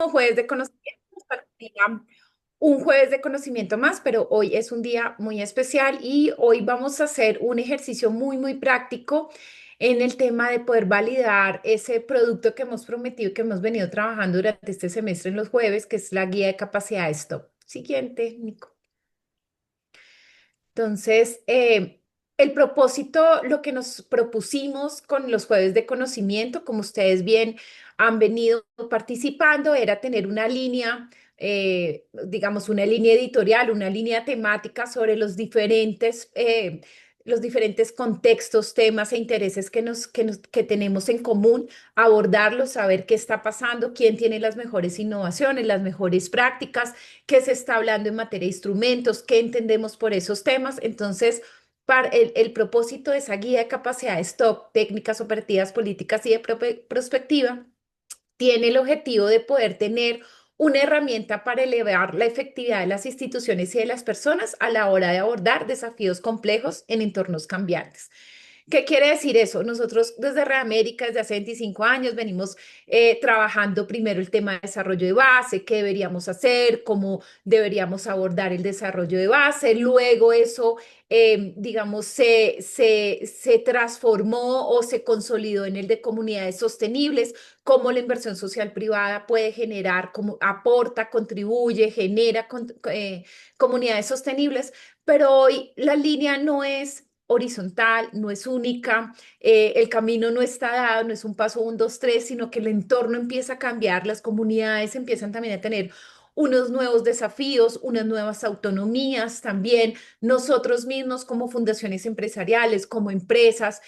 último jueves de conocimiento. Nos faltaría un jueves de conocimiento más, pero hoy es un día muy especial y hoy vamos a hacer un ejercicio muy práctico en el tema de poder validar ese producto que hemos prometido y que hemos venido trabajando durante este semestre en los jueves, que es la guía de capacidad STOP. Siguiente, Nico. Entonces, el propósito, lo que nos propusimos con los jueves de conocimiento, como ustedes bien han venido participando, era tener una línea, digamos, una línea editorial, una línea temática sobre los diferentes contextos, temas e intereses que tenemos en común, abordarlos, saber qué está pasando, quién tiene las mejores innovaciones, las mejores prácticas, qué se está hablando en materia de instrumentos, qué entendemos por esos temas. Entonces, para el propósito de esa guía de capacidades top, técnicas operativas, políticas y de prospectiva, tiene el objetivo de poder tener una herramienta para elevar la efectividad de las instituciones y de las personas a la hora de abordar desafíos complejos en entornos cambiantes. ¿Qué quiere decir eso? Nosotros desde Reamérica, desde hace 25 años, venimos trabajando primero el tema de desarrollo de base, qué deberíamos hacer, cómo deberíamos abordar el desarrollo de base. Luego eso, digamos, se transformó o se consolidó en el de comunidades sostenibles, cómo la inversión social privada puede generar, cómo aporta, contribuye, genera comunidades sostenibles. Pero hoy la línea no es horizontal, no es única, el camino no está dado, no es un paso, un, dos, tres, sino que el entorno empieza a cambiar, las comunidades empiezan también a tener unos nuevos desafíos, unas nuevas autonomías también, nosotros mismos como fundaciones empresariales, como empresas,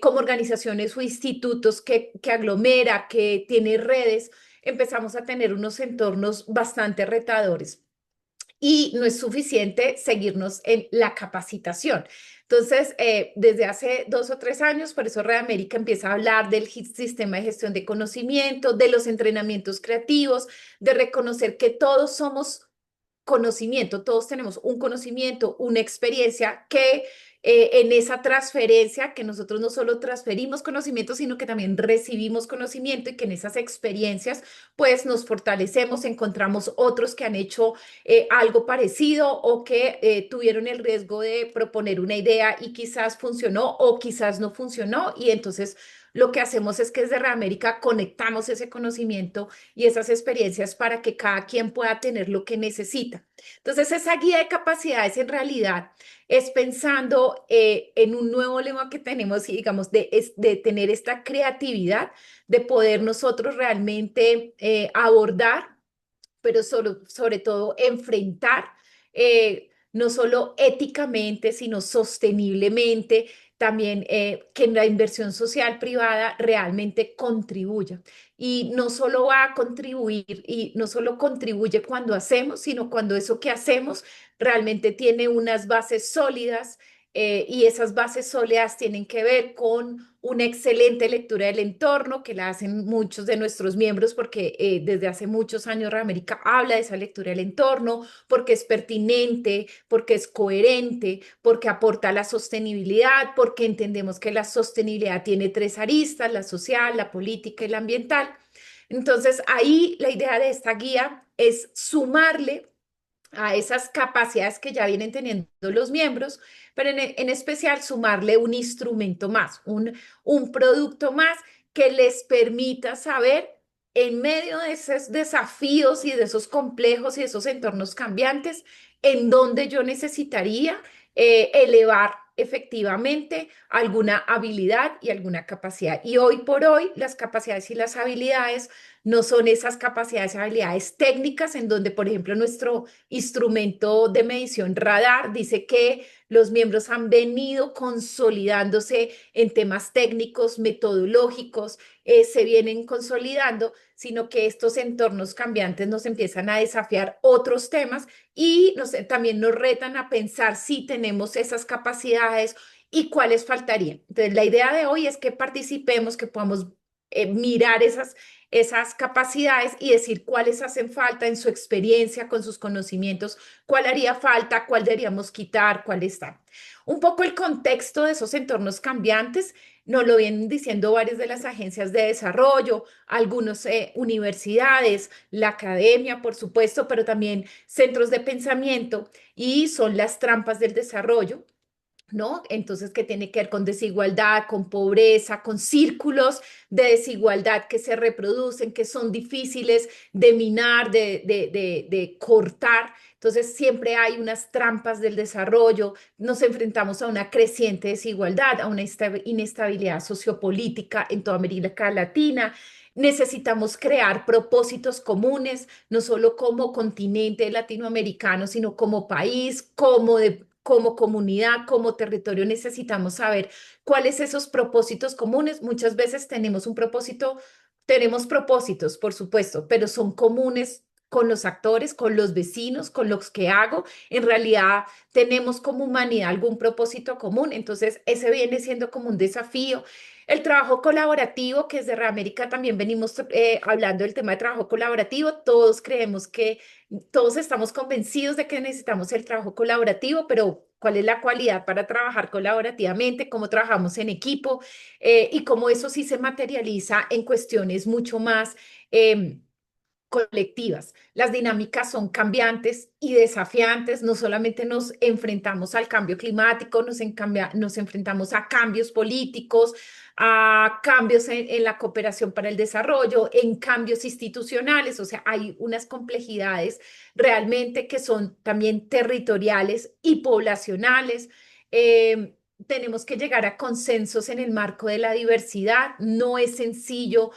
como organizaciones o institutos que aglomera, que tiene redes, empezamos a tener unos entornos bastante retadores y no es suficiente seguirnos en la capacitación. Entonces, desde hace 2 o 3 años, por eso Red América empieza a hablar del sistema de gestión de conocimiento, de los entrenamientos creativos, de reconocer que todos somos conocimiento, todos tenemos un conocimiento, una experiencia que en esa transferencia, que nosotros no solo transferimos conocimiento, sino que también recibimos conocimiento y que en esas experiencias pues nos fortalecemos, encontramos otros que han hecho algo parecido o que tuvieron el riesgo de proponer una idea y quizás funcionó o quizás no funcionó y entonces lo que hacemos es que desde Reamérica conectamos ese conocimiento y esas experiencias para que cada quien pueda tener lo que necesita. Entonces, esa guía de capacidades en realidad es pensando en un nuevo lema que tenemos y digamos de tener esta creatividad, de poder nosotros realmente abordar, pero sobre todo enfrentar, no solo éticamente, sino sosteniblemente, también que la inversión social privada realmente contribuya. Y no solo va a contribuir, y no solo contribuye cuando hacemos, sino cuando eso que hacemos realmente tiene unas bases sólidas, y esas bases sólidas tienen que ver con una excelente lectura del entorno que la hacen muchos de nuestros miembros porque desde hace muchos años América habla de esa lectura del entorno, porque es pertinente, porque es coherente, porque aporta la sostenibilidad, porque entendemos que la sostenibilidad tiene tres aristas, la social, la política y la ambiental. Entonces, ahí la idea de esta guía es sumarle a esas capacidades que ya vienen teniendo los miembros, pero en especial sumarle un instrumento más, un producto más que les permita saber en medio de esos desafíos y de esos complejos y de esos entornos cambiantes, en dónde yo necesitaría elevar efectivamente alguna habilidad y alguna capacidad. Y hoy por hoy las capacidades y las habilidades no son esas capacidades y habilidades técnicas en donde, por ejemplo, nuestro instrumento de medición radar dice que los miembros han venido consolidándose en temas técnicos, metodológicos, se vienen consolidando, sino que estos entornos cambiantes nos empiezan a desafiar otros temas y también nos retan a pensar si tenemos esas capacidades y cuáles faltarían. Entonces, la idea de hoy es que participemos, que podamos mirar esas capacidades y decir cuáles hacen falta en su experiencia, con sus conocimientos, cuál haría falta, cuál deberíamos quitar, cuál está. Un poco el contexto de esos entornos cambiantes nos lo vienen diciendo varias de las agencias de desarrollo, algunas universidades, la academia, por supuesto, pero también centros de pensamiento y son las trampas del desarrollo. ¿No? Entonces, que tiene que ver con desigualdad, con pobreza, con círculos de desigualdad que se reproducen, que son difíciles de minar, de cortar. Entonces, siempre hay unas trampas del desarrollo, nos enfrentamos a una creciente desigualdad, a una inestabilidad sociopolítica en toda América Latina. Necesitamos crear propósitos comunes, no solo como continente latinoamericano, sino como país, como comunidad, como territorio. Necesitamos saber cuáles esos propósitos comunes. Muchas veces tenemos propósitos, por supuesto, pero son comunes con los actores, con los vecinos, con los que hago. En realidad tenemos como humanidad algún propósito común, entonces ese viene siendo como un desafío. El trabajo colaborativo, que desde Reamérica también venimos hablando del tema de trabajo colaborativo, todos estamos convencidos de que necesitamos el trabajo colaborativo, pero ¿cuál es la cualidad para trabajar colaborativamente? ¿Cómo trabajamos en equipo? Y cómo eso sí se materializa en cuestiones mucho más colectivas. Las dinámicas son cambiantes y desafiantes. No solamente nos enfrentamos al cambio climático, nos enfrentamos a cambios políticos, a cambios en la cooperación para el desarrollo, en cambios institucionales. O sea, hay unas complejidades realmente que son también territoriales y poblacionales. Tenemos que llegar a consensos en el marco de la diversidad. No es sencillo,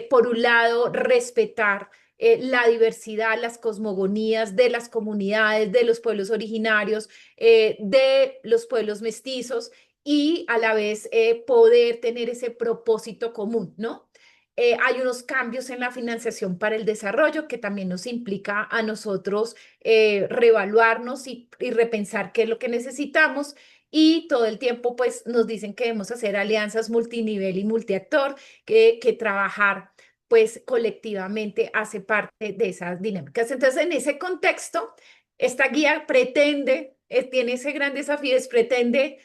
por un lado, respetar la diversidad, las cosmogonías de las comunidades, de los pueblos originarios, de los pueblos mestizos y a la vez poder tener ese propósito común, ¿no? Hay unos cambios en la financiación para el desarrollo que también nos implica a nosotros reevaluarnos y repensar qué es lo que necesitamos. Y todo el tiempo, pues, nos dicen que debemos hacer alianzas multinivel y multiactor, que trabajar pues colectivamente hace parte de esas dinámicas. Entonces, en ese contexto, esta guía tiene ese gran desafío, pretende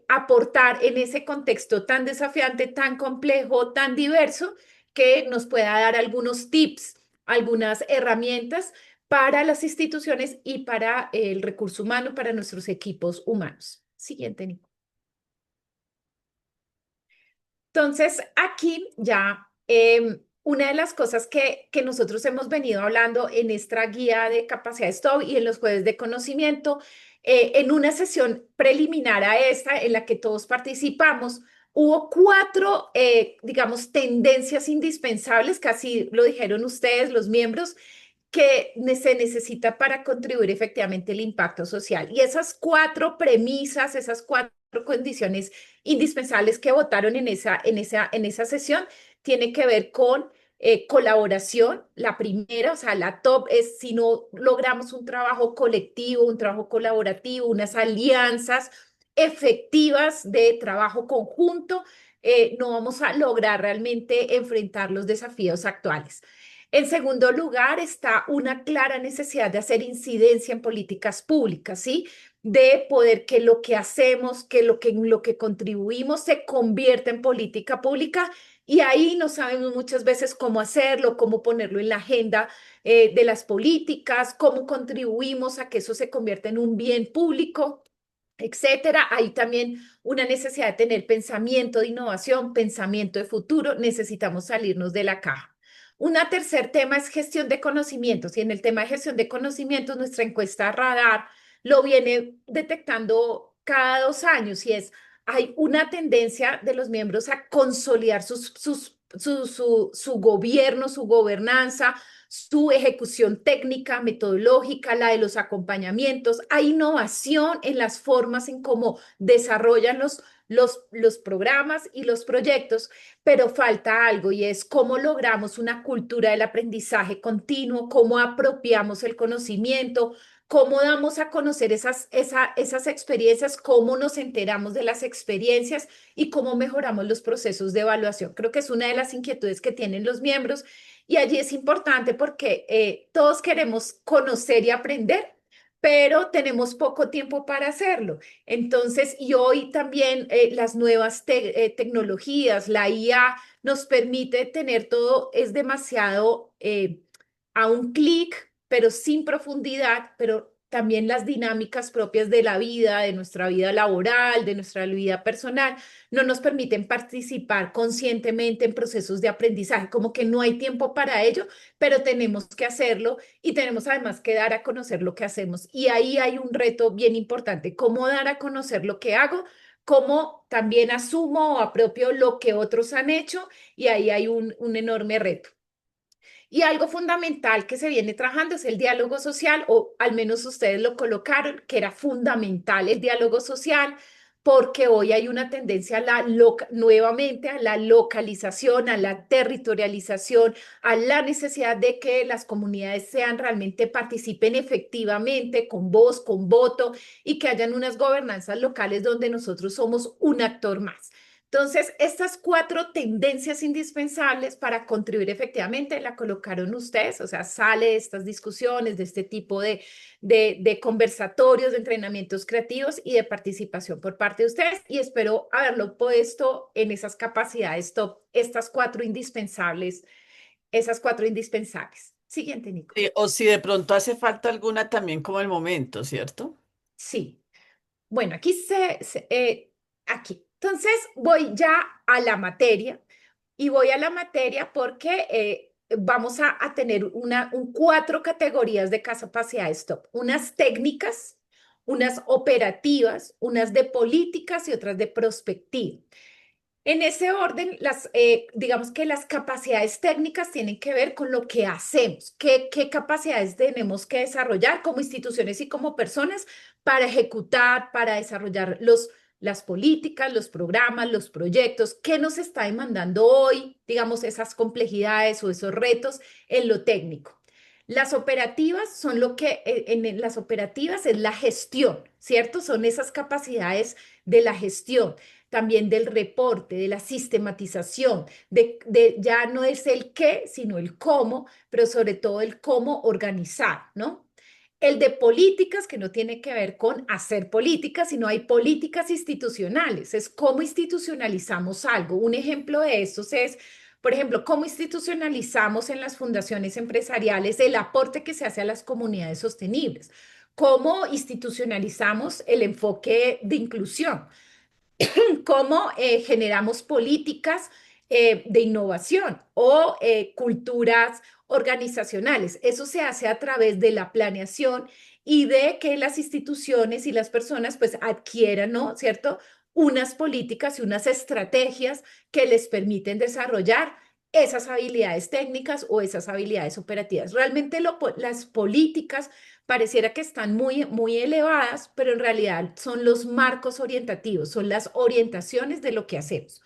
aportar en ese contexto tan desafiante, tan complejo, tan diverso, que nos pueda dar algunos tips, algunas herramientas para las instituciones y para el recurso humano, para nuestros equipos humanos. Siguiente, Nico. Entonces, aquí ya una de las cosas que nosotros hemos venido hablando en esta guía de capacidad STOW y en los jueves de conocimiento, en una sesión preliminar a esta, en la que todos participamos, hubo cuatro, digamos, tendencias indispensables, casi lo dijeron ustedes, los miembros, que se necesita para contribuir efectivamente el impacto social. Y esas cuatro premisas, esas cuatro condiciones indispensables que votaron en esa sesión, tiene que ver con colaboración. La primera, o sea, la top es si no logramos un trabajo colectivo, un trabajo colaborativo, unas alianzas efectivas de trabajo conjunto, no vamos a lograr realmente enfrentar los desafíos actuales. En segundo lugar, está una clara necesidad de hacer incidencia en políticas públicas, ¿sí? De poder que lo que hacemos, lo que contribuimos se convierta en política pública y ahí no sabemos muchas veces cómo hacerlo, cómo ponerlo en la agenda de las políticas, cómo contribuimos a que eso se convierta en un bien público, etcétera. Hay también una necesidad de tener pensamiento de innovación, pensamiento de futuro. Necesitamos salirnos de la caja. Un tercer tema es gestión de conocimientos y en el tema de gestión de conocimientos, nuestra encuesta Radar lo viene detectando cada 2 años y hay una tendencia de los miembros a consolidar su gobierno, su gobernanza, su ejecución técnica, metodológica, la de los acompañamientos. Hay innovación en las formas en cómo desarrollan los programas y los proyectos, pero falta algo y es cómo logramos una cultura del aprendizaje continuo, cómo apropiamos el conocimiento, cómo damos a conocer esas experiencias, cómo nos enteramos de las experiencias y cómo mejoramos los procesos de evaluación. Creo que es una de las inquietudes que tienen los miembros y allí es importante porque todos queremos conocer y aprender, pero tenemos poco tiempo para hacerlo. Entonces, y hoy también las nuevas tecnologías, la IA nos permite tener todo, es demasiado a un clic, pero sin profundidad, pero también las dinámicas propias de la vida, de nuestra vida laboral, de nuestra vida personal, no nos permiten participar conscientemente en procesos de aprendizaje, como que no hay tiempo para ello, pero tenemos que hacerlo y tenemos además que dar a conocer lo que hacemos. Y ahí hay un reto bien importante, cómo dar a conocer lo que hago, cómo también asumo o apropio lo que otros han hecho, y ahí hay un enorme reto. Y algo fundamental que se viene trabajando es el diálogo social, o al menos ustedes lo colocaron, que era fundamental el diálogo social, porque hoy hay una tendencia a nuevamente a la localización, a la territorialización, a la necesidad de que las comunidades sean realmente participen efectivamente, con voz, con voto, y que hayan unas gobernanzas locales donde nosotros somos un actor más. Entonces, estas cuatro tendencias indispensables para contribuir efectivamente la colocaron ustedes, o sea, sale de estas discusiones, de este tipo de conversatorios, de entrenamientos creativos y de participación por parte de ustedes, y espero haberlo puesto en esas capacidades top, estas cuatro indispensables, esas cuatro indispensables. Siguiente, Nico. O si de pronto hace falta alguna también como el momento, ¿cierto? Sí. Bueno, aquí. Entonces voy ya a la materia y voy a la materia porque vamos a tener cuatro categorías de capacidades top, unas técnicas, unas operativas, unas de políticas y otras de prospectiva. En ese orden, digamos que las capacidades técnicas tienen que ver con lo que hacemos, qué capacidades tenemos que desarrollar como instituciones y como personas para ejecutar, para desarrollar las políticas, los programas, los proyectos, qué nos está demandando hoy, digamos, esas complejidades o esos retos en lo técnico. Las operativas son lo que en las operativas es la gestión, ¿cierto? Son esas capacidades de la gestión, también del reporte, de la sistematización, ya no es el qué, sino el cómo, pero sobre todo el cómo organizar, ¿no? El de políticas, que no tiene que ver con hacer políticas, sino hay políticas institucionales, es cómo institucionalizamos algo. Un ejemplo de estos es, por ejemplo, cómo institucionalizamos en las fundaciones empresariales el aporte que se hace a las comunidades sostenibles, cómo institucionalizamos el enfoque de inclusión, cómo generamos políticas de innovación o culturas organizacionales. Eso se hace a través de la planeación y de que las instituciones y las personas pues adquieran, ¿no? ¿Cierto? Unas políticas y unas estrategias que les permiten desarrollar esas habilidades técnicas o esas habilidades operativas. Realmente las políticas pareciera que están muy elevadas, pero en realidad son los marcos orientativos, son las orientaciones de lo que hacemos.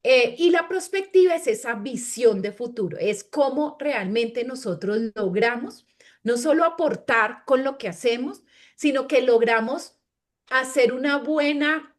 Y la perspectiva es esa visión de futuro, es cómo realmente nosotros logramos no solo aportar con lo que hacemos, sino que logramos hacer una buena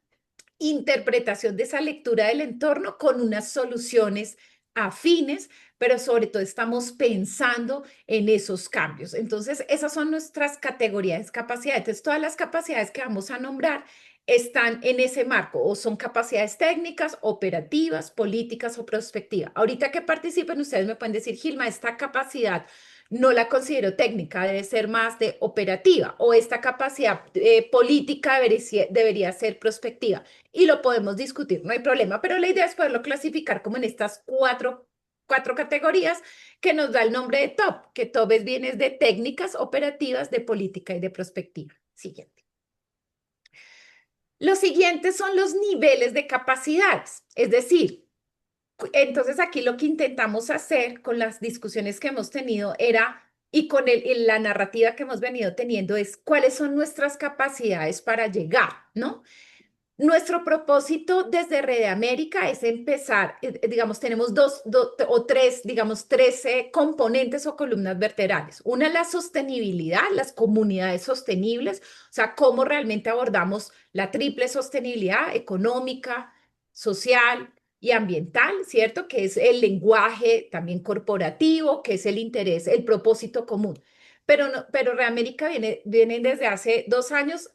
interpretación de esa lectura del entorno con unas soluciones afines, pero sobre todo estamos pensando en esos cambios. Entonces, esas son nuestras categorías, capacidades. Entonces, todas las capacidades que vamos a nombrar están en ese marco o son capacidades técnicas, operativas, políticas o prospectivas. Ahorita que participen, ustedes me pueden decir, Gilma, esta capacidad no la considero técnica, debe ser más de operativa, o esta capacidad política debería ser prospectiva, y lo podemos discutir, no hay problema, pero la idea es poderlo clasificar como en estas cuatro categorías que nos da el nombre de TOP, que TOP viene de técnicas operativas, de política y de prospectiva. Siguiente. Los siguientes son los niveles de capacidades, es decir, entonces aquí lo que intentamos hacer con las discusiones que hemos tenido era, y con la narrativa que hemos venido teniendo, es cuáles son nuestras capacidades para llegar, ¿no? Nuestro propósito desde Red América es empezar, digamos, tenemos dos o tres, digamos, 13 componentes o columnas vertebrales. Una es la sostenibilidad, las comunidades sostenibles, o sea, cómo realmente abordamos la triple sostenibilidad económica, social y ambiental, ¿cierto? Que es el lenguaje también corporativo, que es el interés, el propósito común. Pero, no, pero Red América viene desde hace 2 años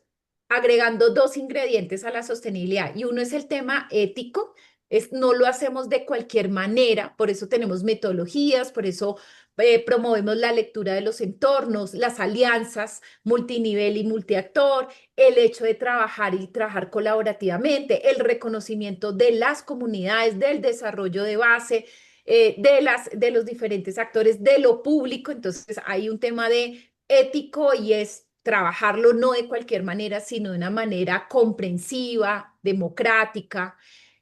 agregando dos ingredientes a la sostenibilidad y uno es el tema ético, no lo hacemos de cualquier manera, por eso tenemos metodologías, por eso promovemos la lectura de los entornos, las alianzas multinivel y multiactor, el hecho de trabajar y trabajar colaborativamente, el reconocimiento de las comunidades, del desarrollo de base. De los diferentes actores, de lo público, entonces hay un tema de ético y es trabajarlo no de cualquier manera, sino de una manera comprensiva, democrática,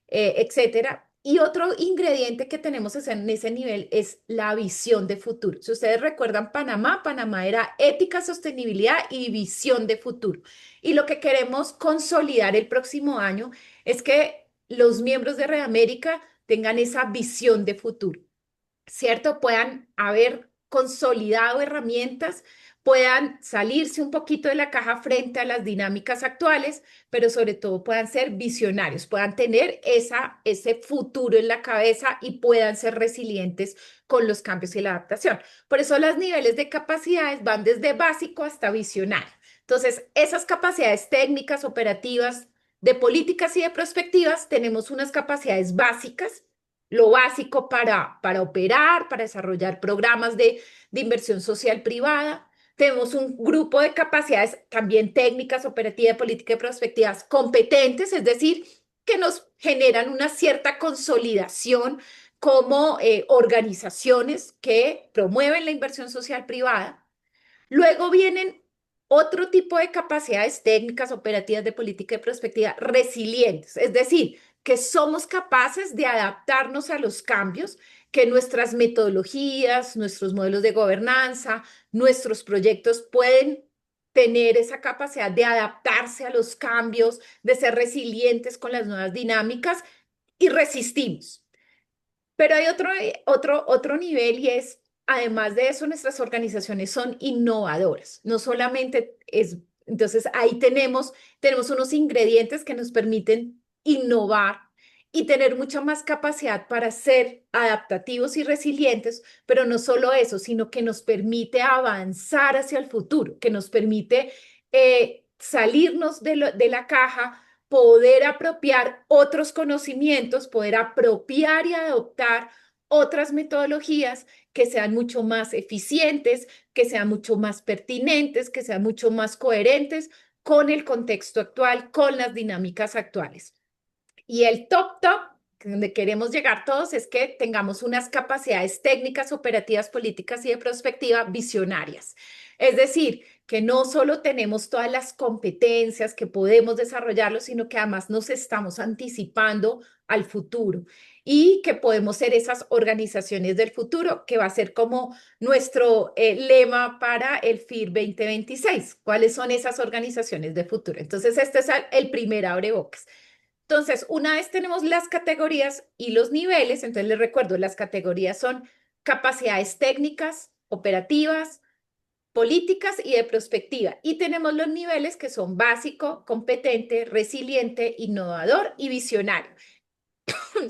etcétera. Y otro ingrediente que tenemos en ese nivel es la visión de futuro. Si ustedes recuerdan Panamá, Panamá era ética, sostenibilidad y visión de futuro. Y lo que queremos consolidar el próximo año es que los miembros de Red América tengan esa visión de futuro. ¿Cierto? Puedan haber consolidado herramientas, puedan salirse un poquito de la caja frente a las dinámicas actuales, pero sobre todo puedan ser visionarios, puedan tener ese futuro en la cabeza y puedan ser resilientes con los cambios y la adaptación. Por eso los niveles de capacidades van desde básico hasta visionario. Entonces, esas capacidades técnicas, operativas, de políticas y de prospectivas, tenemos unas capacidades básicas lo básico para operar, para desarrollar programas de inversión social privada. Tenemos un grupo de capacidades también técnicas, operativas, políticas y prospectivas competentes, es decir, que nos generan una cierta consolidación como organizaciones que promueven la inversión social privada. Luego vienen otro tipo de capacidades técnicas, operativas de política y prospectiva resilientes, es decir, que somos capaces de adaptarnos a los cambios, que nuestras metodologías, nuestros modelos de gobernanza, nuestros proyectos pueden tener esa capacidad de adaptarse a los cambios, de ser resilientes con las nuevas dinámicas y resistimos. Pero hay otro nivel y es, además de eso, nuestras organizaciones son innovadoras. No solamente es, entonces ahí tenemos unos ingredientes que nos permiten innovar y tener mucha más capacidad para ser adaptativos y resilientes, pero no solo eso, sino que nos permite avanzar hacia el futuro, que nos permite salirnos de la caja, poder apropiar otros conocimientos, poder apropiar y adoptar otras metodologías que sean mucho más eficientes, que sean mucho más pertinentes, que sean mucho más coherentes con el contexto actual, con las dinámicas actuales. Y el top, donde queremos llegar todos, es que tengamos unas capacidades técnicas, operativas, políticas y de prospectiva visionarias. Es decir, que no solo tenemos todas las competencias que podemos desarrollarlo, sino que además nos estamos anticipando al futuro y que podemos ser esas organizaciones del futuro, que va a ser como nuestro lema para el FIR 2026. ¿Cuáles son esas organizaciones del futuro? Entonces, este es el primer abrebocas. Entonces, una vez tenemos las categorías y los niveles, entonces les recuerdo, las categorías son capacidades técnicas, operativas, políticas y de prospectiva. Y tenemos los niveles que son básico, competente, resiliente, innovador y visionario.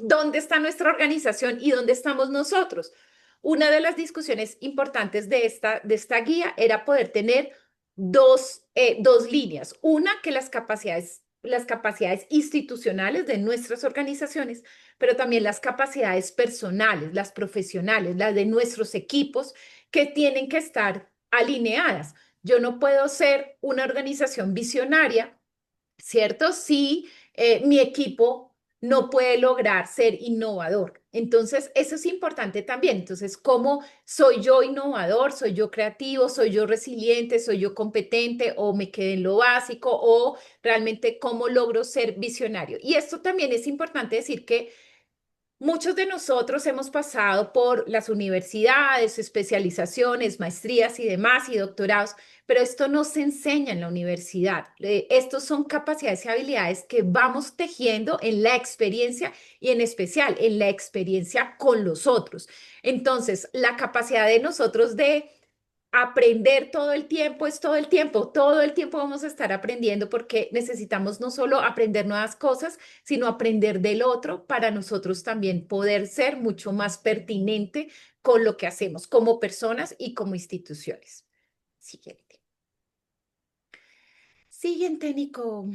¿Dónde está nuestra organización y dónde estamos nosotros? Una de las discusiones importantes de esta guía era poder tener dos líneas. Una, que las capacidades institucionales de nuestras organizaciones, pero también las capacidades personales, las profesionales, las de nuestros equipos, que tienen que estar alineadas. Yo no puedo ser una organización visionaria, ¿cierto? Si mi equipo no puede lograr ser innovador. Entonces, eso es importante también. Entonces, ¿cómo soy yo innovador? ¿Soy yo creativo? ¿Soy yo resiliente? ¿Soy yo competente? ¿O me quedé en lo básico? ¿O realmente cómo logro ser visionario? Y esto también es importante decir que Muchos de nosotros hemos pasado por las universidades, especializaciones, maestrías y demás, y doctorados, pero esto no se enseña en la universidad. Estos son capacidades y habilidades que vamos tejiendo en la experiencia y en especial en la experiencia con los otros. Entonces, la capacidad de nosotros de aprender todo el tiempo es todo el tiempo vamos a estar aprendiendo porque necesitamos no solo aprender nuevas cosas, sino aprender del otro para nosotros también poder ser mucho más pertinente con lo que hacemos como personas y como instituciones. Siguiente. Siguiente, Nico.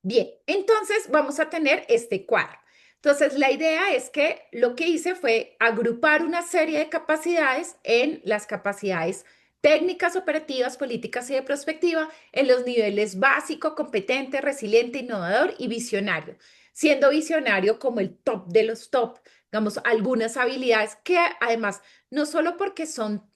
Bien, entonces vamos a tener este cuadro. Entonces, la idea es que lo que hice fue agrupar una serie de capacidades en las capacidades técnicas, operativas, políticas y de prospectiva en los niveles básico, competente, resiliente, innovador y visionario, siendo visionario como el top de los top, digamos, algunas habilidades que además no solo porque son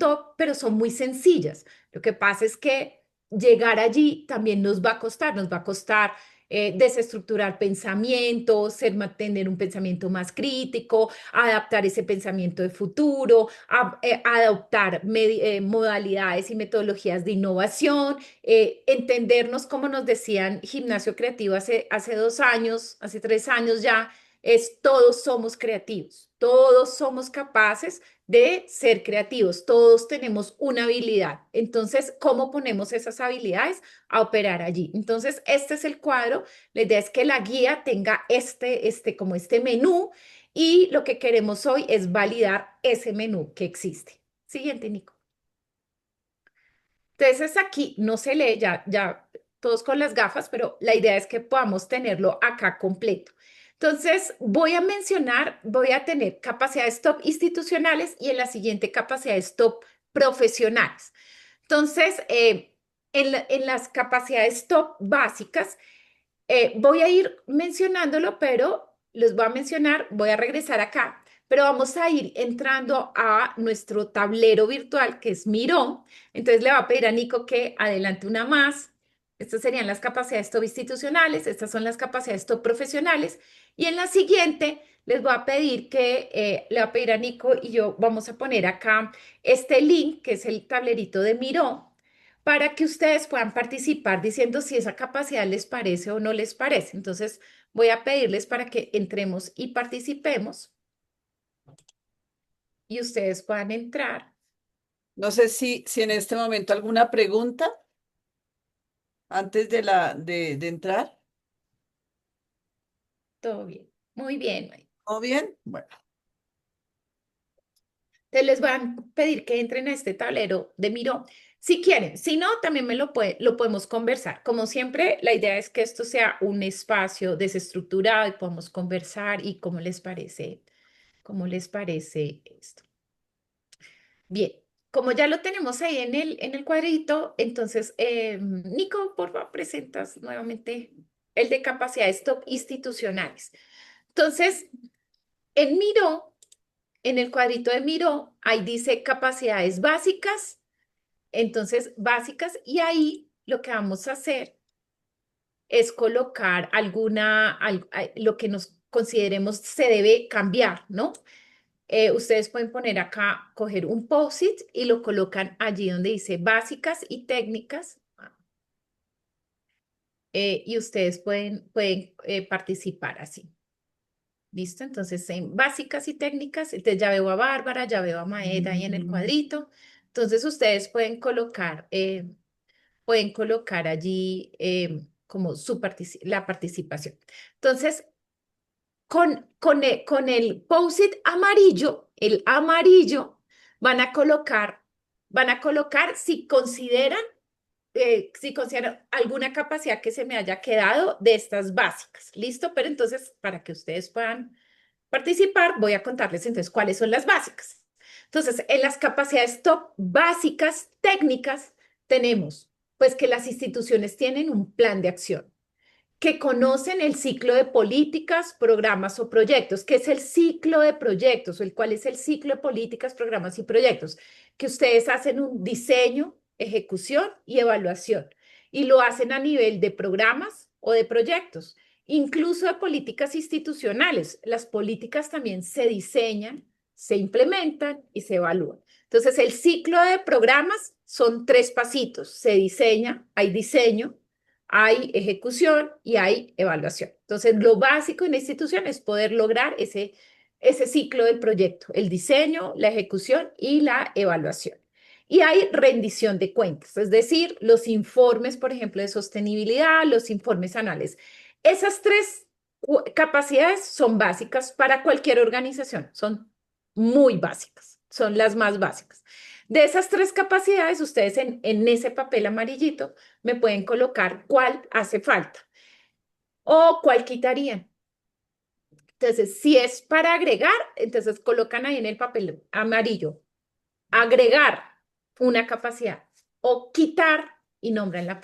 top, pero son muy sencillas. Lo que pasa es que llegar allí también nos va a costar desestructurar pensamientos, tener un pensamiento más crítico, adaptar ese pensamiento de futuro, adoptar modalidades y metodologías de innovación, entendernos, como nos decían Gimnasio Creativo hace 2 años, hace 3 años ya, es todos somos creativos, todos somos capaces de ser creativos. Todos tenemos una habilidad. Entonces, ¿cómo ponemos esas habilidades a operar allí? Entonces, este es el cuadro. La idea es que la guía tenga como este menú y lo que queremos hoy es validar ese menú que existe. Siguiente, Nico. Entonces, aquí no se lee ya todos con las gafas, pero la idea es que podamos tenerlo acá completo. Entonces, voy a tener capacidades top institucionales y en la siguiente capacidades top profesionales. Entonces, en las capacidades top básicas, voy a ir mencionándolo, pero les voy a mencionar, voy a regresar acá, pero vamos a ir entrando a nuestro tablero virtual que es Miro. Entonces le voy a pedir a Nico que adelante una más. Estas serían las capacidades top institucionales, estas son las capacidades top profesionales. Y en la siguiente les voy a pedir le voy a pedir a Nico y yo vamos a poner acá este link, que es el tablerito de Miro, para que ustedes puedan participar diciendo si esa capacidad les parece o no les parece. Entonces, voy a pedirles para que entremos y participemos y ustedes puedan entrar. No sé si en este momento alguna pregunta antes de entrar. Todo bien. Muy bien. ¿Todo bien? Bueno, Entonces, les voy a pedir que entren a este tablero de Miro si quieren. Si no, también lo podemos conversar. Como siempre, la idea es que esto sea un espacio desestructurado y podamos conversar y cómo les parece esto. Bien, como ya lo tenemos ahí en el cuadrito, entonces, Nico, por favor, presentas nuevamente el de capacidades top institucionales. Entonces, en Miro, en el cuadrito de Miro, ahí dice capacidades básicas, entonces básicas, y ahí lo que vamos a hacer es colocar lo que nos consideremos se debe cambiar, ¿no? Ustedes pueden poner acá, coger un post-it y lo colocan allí donde dice básicas y técnicas. Y ustedes pueden participar así. ¿Listo? Entonces, en básicas y técnicas, entonces ya veo a Bárbara, ya veo a Maeda ahí en el cuadrito. Entonces, ustedes pueden colocar allí como la participación. Entonces, con el post-it amarillo, el amarillo, van a colocar si consideran alguna capacidad que se me haya quedado de estas básicas. ¿Listo? Pero entonces, para que ustedes puedan participar, voy a contarles entonces cuáles son las básicas. Entonces, en las capacidades top básicas técnicas tenemos pues que las instituciones tienen un plan de acción, que conocen el ciclo de políticas, programas o proyectos. ¿Qué es el ciclo de proyectos? ¿O cuál es el ciclo de políticas, programas y proyectos? Que ustedes hacen un diseño, ejecución y evaluación. Y lo hacen a nivel de programas o de proyectos. incluso de políticas institucionales. Las políticas también se diseñan, se implementan y se evalúan. Entonces, el ciclo de programas son tres pasitos. Se diseña, hay diseño, hay ejecución y hay evaluación. Entonces, lo básico en la institución es poder lograr ese ciclo del proyecto, el diseño, la ejecución y la evaluación. Y hay rendición de cuentas, es decir, los informes, por ejemplo, de sostenibilidad, los informes anuales. Esas tres capacidades son básicas para cualquier organización, son muy básicas, son las más básicas. De esas tres capacidades, ustedes en ese papel amarillito me pueden colocar cuál hace falta o cuál quitarían. Entonces, si es para agregar, entonces colocan ahí en el papel amarillo, agregar una capacidad o quitar y nombran la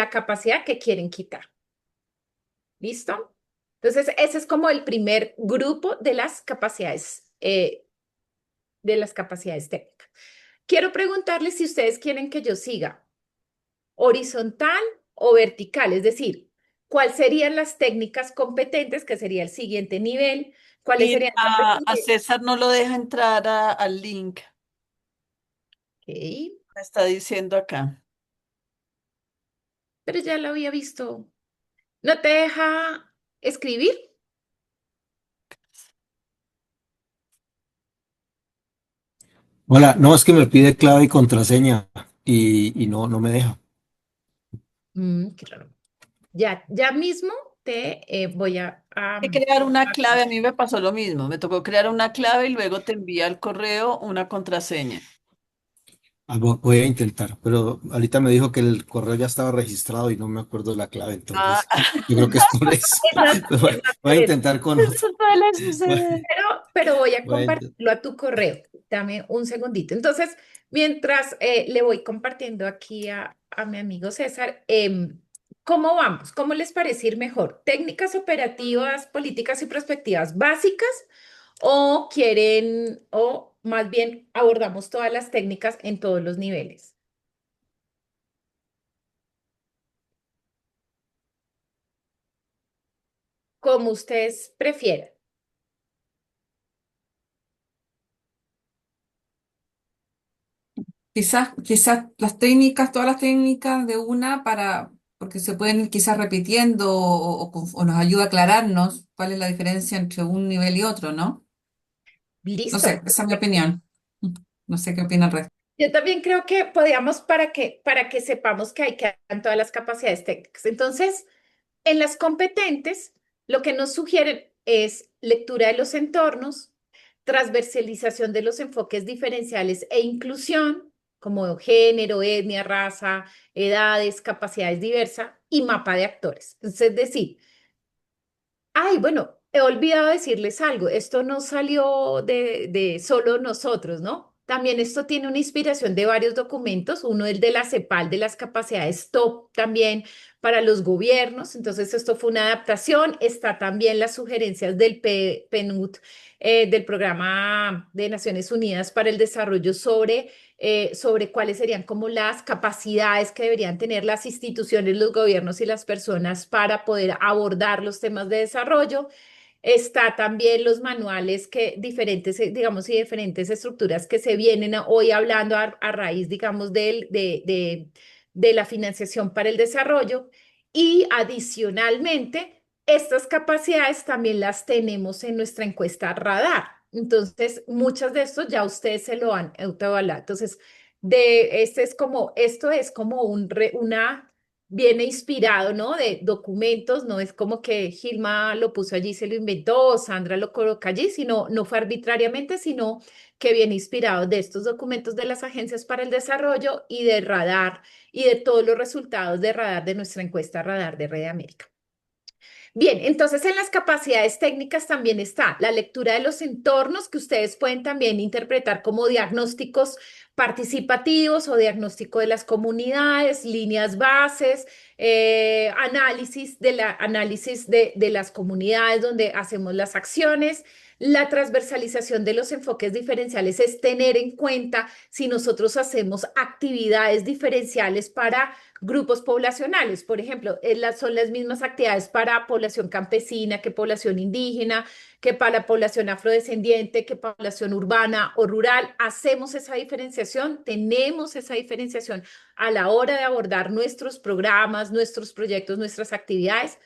capacidad que quieren quitar. ¿Listo? Entonces, ese es como el primer grupo de las capacidades técnicas. Quiero preguntarles si ustedes quieren que yo siga horizontal o vertical, es decir, ¿cuáles serían las técnicas competentes, que sería el siguiente nivel? ¿Cuáles Mira, serían las a César no lo deja entrar al link, Ok, me está diciendo acá. pero ya lo había visto. ¿No te deja escribir? Hola, no, es que me pide clave y contraseña y no me deja. Qué raro. Ya mismo te voy Que crear una clave, a mí me pasó lo mismo, me tocó crear una clave y luego te envía al correo una contraseña. Voy a intentar, pero ahorita me dijo que el correo ya estaba registrado y no me acuerdo de la clave, Ah, entonces yo creo que es por eso. Voy es más voy a por eso. intentar con otro. eso suele Voy, suceder. Pero voy a voy a intentar. compartirlo a tu correo. Dame un segundito. Entonces, mientras le voy compartiendo aquí a mi amigo César, ¿cómo vamos? ¿Cómo les parece ir mejor? ¿Técnicas operativas, políticas y perspectivas básicas? ¿O quieren, o más bien abordamos todas las técnicas en todos los niveles? Como ustedes prefieran. Quizás las técnicas, todas las técnicas de una porque se pueden ir quizás repitiendo o nos ayuda a aclararnos cuál es la diferencia entre un nivel y otro, ¿no? No Listo. sé, esa es mi opinión. No sé qué opina el resto. Yo también creo que podríamos para que sepamos que hay que dar todas las capacidades técnicas. Entonces, en las competentes, lo que nos sugieren es lectura de los entornos, transversalización de los enfoques diferenciales e inclusión, como género, etnia, raza, edades, capacidades diversas y mapa de actores. Entonces, es decir, ay, bueno, he olvidado decirles algo. Esto no salió de solo nosotros, ¿no? También esto tiene una inspiración de varios documentos. Uno el de la CEPAL, de las capacidades top también para los gobiernos. Entonces, esto fue una adaptación. Está también las sugerencias del PNUD, del Programa de Naciones Unidas para el Desarrollo sobre cuáles serían como las capacidades que deberían tener las instituciones, los gobiernos y las personas para poder abordar los temas de desarrollo. Está también los manuales que diferentes, digamos, y diferentes estructuras que se vienen hoy hablando a raíz, digamos, de la financiación para el desarrollo. Y adicionalmente, estas capacidades también las tenemos en nuestra encuesta radar. Entonces, muchas de estos ya ustedes se lo han autoevaluado. Entonces, esto es como viene inspirado, ¿no? De documentos, no es como que Gilma lo puso allí, se lo inventó, o Sandra lo coloca allí, sino no fue arbitrariamente, sino que viene inspirado de estos documentos de las agencias para el desarrollo y de Radar y de todos los resultados de Radar de nuestra encuesta Radar de Red América. Bien, entonces en las capacidades técnicas también está la lectura de los entornos que ustedes pueden también interpretar como diagnósticos participativos o diagnóstico de las comunidades, líneas bases, análisis de las comunidades donde hacemos las acciones. La transversalización de los enfoques diferenciales es tener en cuenta si nosotros hacemos actividades diferenciales para grupos poblacionales. Por ejemplo, son las mismas actividades para población campesina que población indígena, que para la población afrodescendiente, que población urbana o rural. Hacemos esa diferenciación, tenemos esa diferenciación a la hora de abordar nuestros programas, nuestros proyectos, nuestras actividades.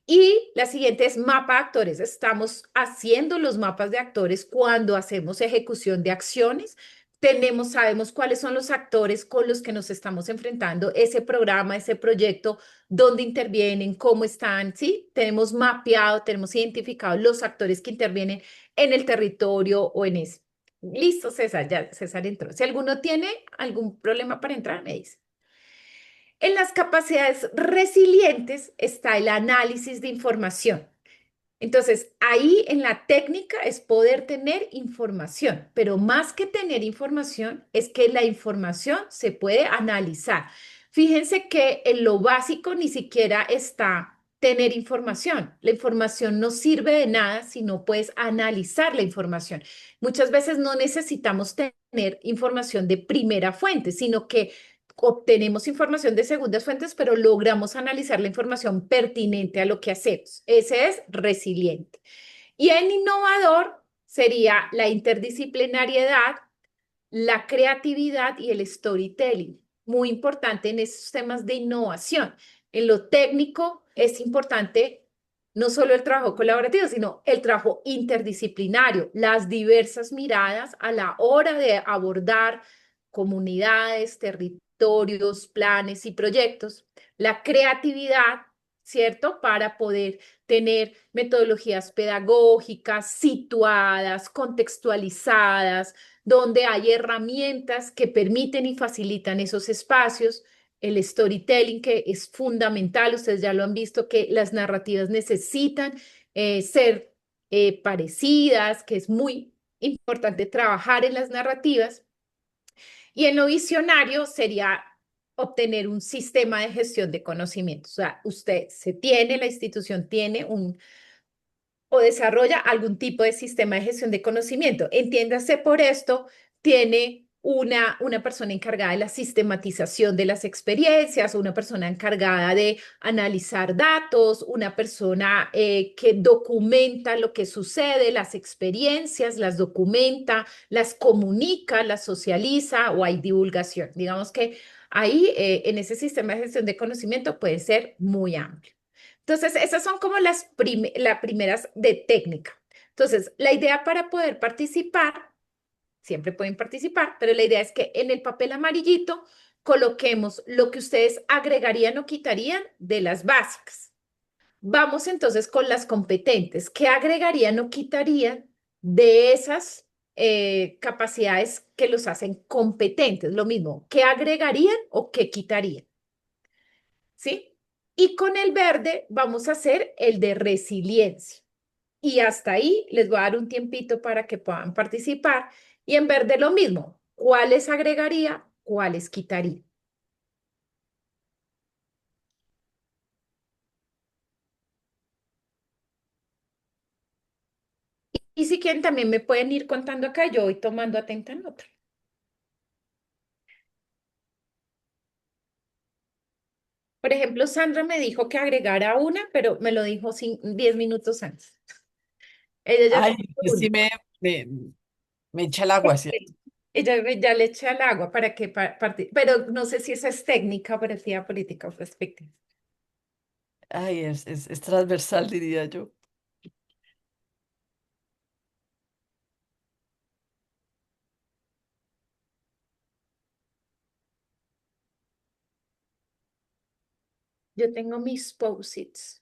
Y la siguiente es mapa de actores. Estamos haciendo los mapas de actores cuando hacemos ejecución de acciones. Sabemos cuáles son los actores con los que nos estamos enfrentando, ese programa, ese proyecto, dónde intervienen, cómo están, ¿sí? Tenemos mapeado, tenemos identificado los actores que intervienen en el territorio o en ese. Listo, César, ya César entró. Si alguno tiene algún problema para entrar, me dice. En las capacidades resilientes está el análisis de información. Entonces, ahí en la técnica es poder tener información, pero más que tener información, es que la información se puede analizar. Fíjense que en lo básico ni siquiera está tener información. La información no sirve de nada si no puedes analizar la información. Muchas veces no necesitamos tener información de primera fuente, sino que obtenemos información de segundas fuentes, pero logramos analizar la información pertinente a lo que hacemos. Ese es resiliente. Y en innovador sería la interdisciplinariedad, la creatividad y el storytelling. Muy importante en esos temas de innovación. En lo técnico es importante no solo el trabajo colaborativo, sino el trabajo interdisciplinario, las diversas miradas a la hora de abordar comunidades, territorios, planes y proyectos. La creatividad, ¿cierto? Para poder tener metodologías pedagógicas situadas, contextualizadas, donde hay herramientas que permiten y facilitan esos espacios. El storytelling, que es fundamental, ustedes ya lo han visto, que las narrativas necesitan ser parecidas, que es muy importante trabajar en las narrativas. Y en lo visionario sería obtener un sistema de gestión de conocimientos. O sea, la institución tiene o desarrolla algún tipo de sistema de gestión de conocimiento. Entiéndase por esto, tiene una persona encargada de la sistematización de las experiencias, una persona encargada de analizar datos, una persona que documenta lo que sucede, las experiencias, las documenta, las comunica, las socializa o hay divulgación. Digamos que ahí en ese sistema de gestión de conocimiento puede ser muy amplio. Entonces, esas son como las primeras de técnica. Entonces, la idea para poder participar, siempre pueden participar, pero la idea es que en el papel amarillito coloquemos lo que ustedes agregarían o quitarían de las básicas. Vamos entonces con las competentes. ¿Qué agregarían o quitarían de esas capacidades que los hacen competentes? Lo mismo, ¿qué agregarían o qué quitarían? ¿Sí? Y con el verde vamos a hacer el de resiliencia. Y hasta ahí les voy a dar un tiempito para que puedan participar. Y en verde lo mismo, ¿cuáles agregaría? ¿Cuáles quitaría? Y si quieren también me pueden ir contando acá, yo voy tomando atenta nota. Por ejemplo, Sandra me dijo que agregara una, pero me lo dijo 10 minutos antes. Ella ya Ay, tiene pues sí una. me, me echa el agua, ¿cierto? Ella le echa el agua para que pero no sé si esa es técnica, parecía política o perspectiva. Ay, es transversal, diría yo. Yo tengo mis post-its.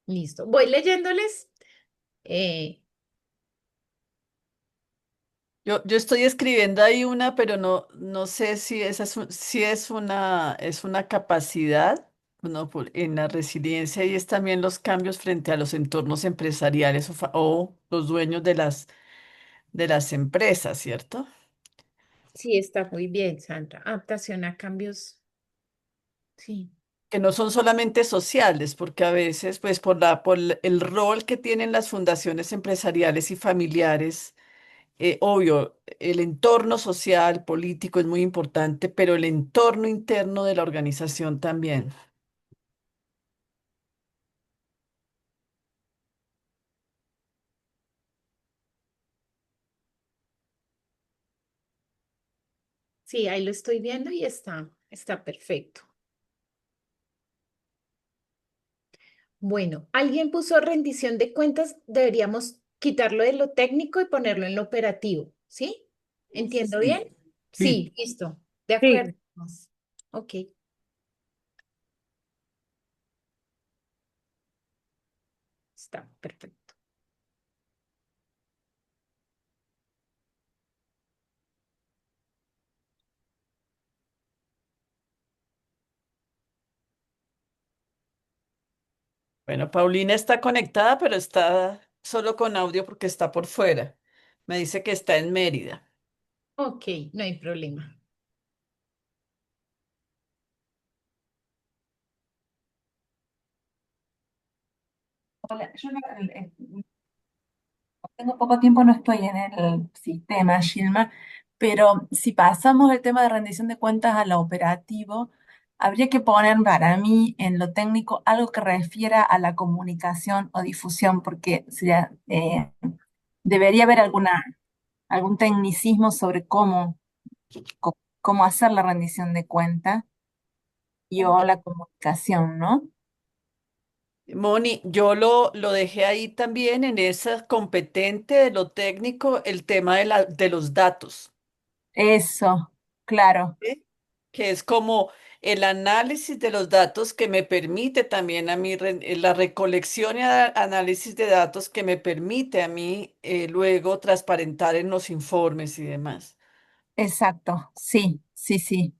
Listo. Voy leyéndoles. eh, Yo estoy escribiendo ahí una, pero no sé si esa si es una capacidad, no, en la resiliencia y es también los cambios frente a los entornos empresariales o los dueños de las empresas, ¿cierto? Sí, está muy bien, Sandra. Adaptación a cambios, sí. Que no son solamente sociales, porque a veces, pues por el rol que tienen las fundaciones empresariales y familiares, obvio, el entorno social, político es muy importante, pero el entorno interno de la organización también. Sí, ahí lo estoy viendo y está perfecto. Bueno, alguien puso rendición de cuentas, deberíamos quitarlo de lo técnico y ponerlo en lo operativo, ¿sí? ¿Entiendo Sí, bien? sí. Sí, listo, de Sí. acuerdo. Ok, está perfecto. Bueno, Paulina está conectada, pero está solo con audio porque está por fuera. Me dice que está en Mérida. Ok, no hay problema. Hola, yo tengo poco tiempo, no estoy en el sistema, Gilma, pero si pasamos el tema de rendición de cuentas a lo operativo, habría que poner para mí en lo técnico algo que refiera a la comunicación o difusión, porque debería haber algún tecnicismo sobre cómo hacer la rendición de cuentas y Ok. o la comunicación, ¿no? Moni, yo lo dejé ahí también en esa competente de lo técnico, el tema de los datos, Eso, claro, ¿sí? Que es como el análisis de los datos que me permite también a mí, la recolección y análisis de datos que me permite a mí luego transparentar en los informes y demás. exacto, sí, sí, sí.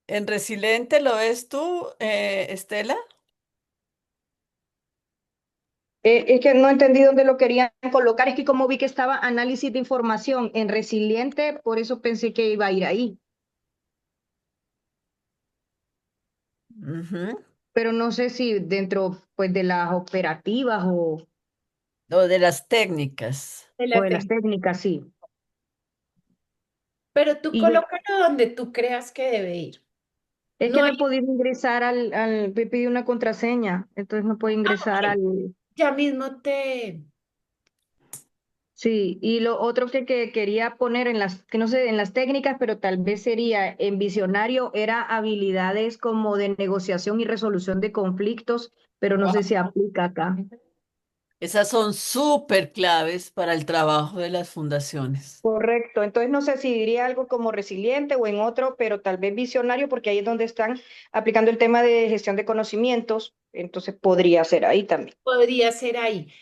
¿En Resiliente lo ves tú, Estela? Es que no entendí dónde lo querían colocar, es que como vi que estaba análisis de información en Resiliente, por eso pensé que iba a ir ahí, Ujú. pero no sé si dentro pues de las operativas O de las técnicas. De o la de las técnica. técnicas, sí. Pero tú Y yo, colócalo donde tú creas que debe ir. es que No hay, no he podido ingresar me pide una contraseña, entonces no puedo ingresar ok, ya mismo sí, y lo otro que quería poner en que no sé, en las técnicas, pero tal vez sería en visionario, era habilidades como de negociación y resolución de conflictos, pero no sé si aplica acá. Esas son súper claves para el trabajo de las fundaciones. Correcto, entonces no sé si diría algo como resiliente o en otro, pero tal vez visionario, porque ahí es donde están aplicando el tema de gestión de conocimientos, entonces podría ser ahí también. podría ser ahí.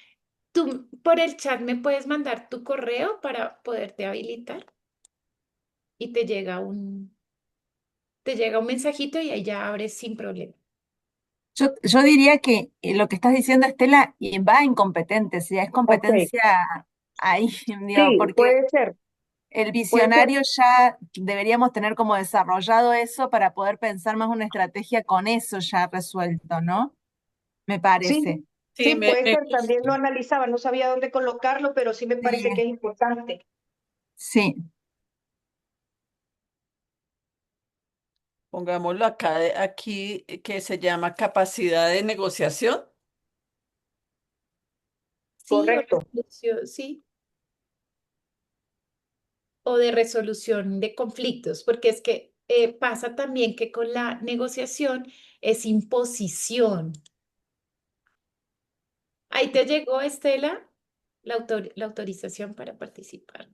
Tú por el chat me puedes mandar tu correo para poderte habilitar y te llega un mensajito y ahí ya abres sin problema. Yo diría que lo que estás diciendo, Estela, y va en competencia, es Ok, competencia ahí, digo, sí, porque el puede ser, visionario ya deberíamos tener como desarrollado eso para poder pensar más una estrategia con eso ya resuelto, ¿no? Me sí, parece. Sí, sí, puede me ser, también gusta. lo analizaba, no sabía dónde colocarlo, pero sí me parece que Sí, es importante. sí. Pongámoslo acá, aquí que se llama capacidad de negociación. Sí, o Correcto. resolución, sí, o de resolución de conflictos, porque es que pasa también que con la negociación es imposición. Ahí te llegó, Estela, la autorización para participar.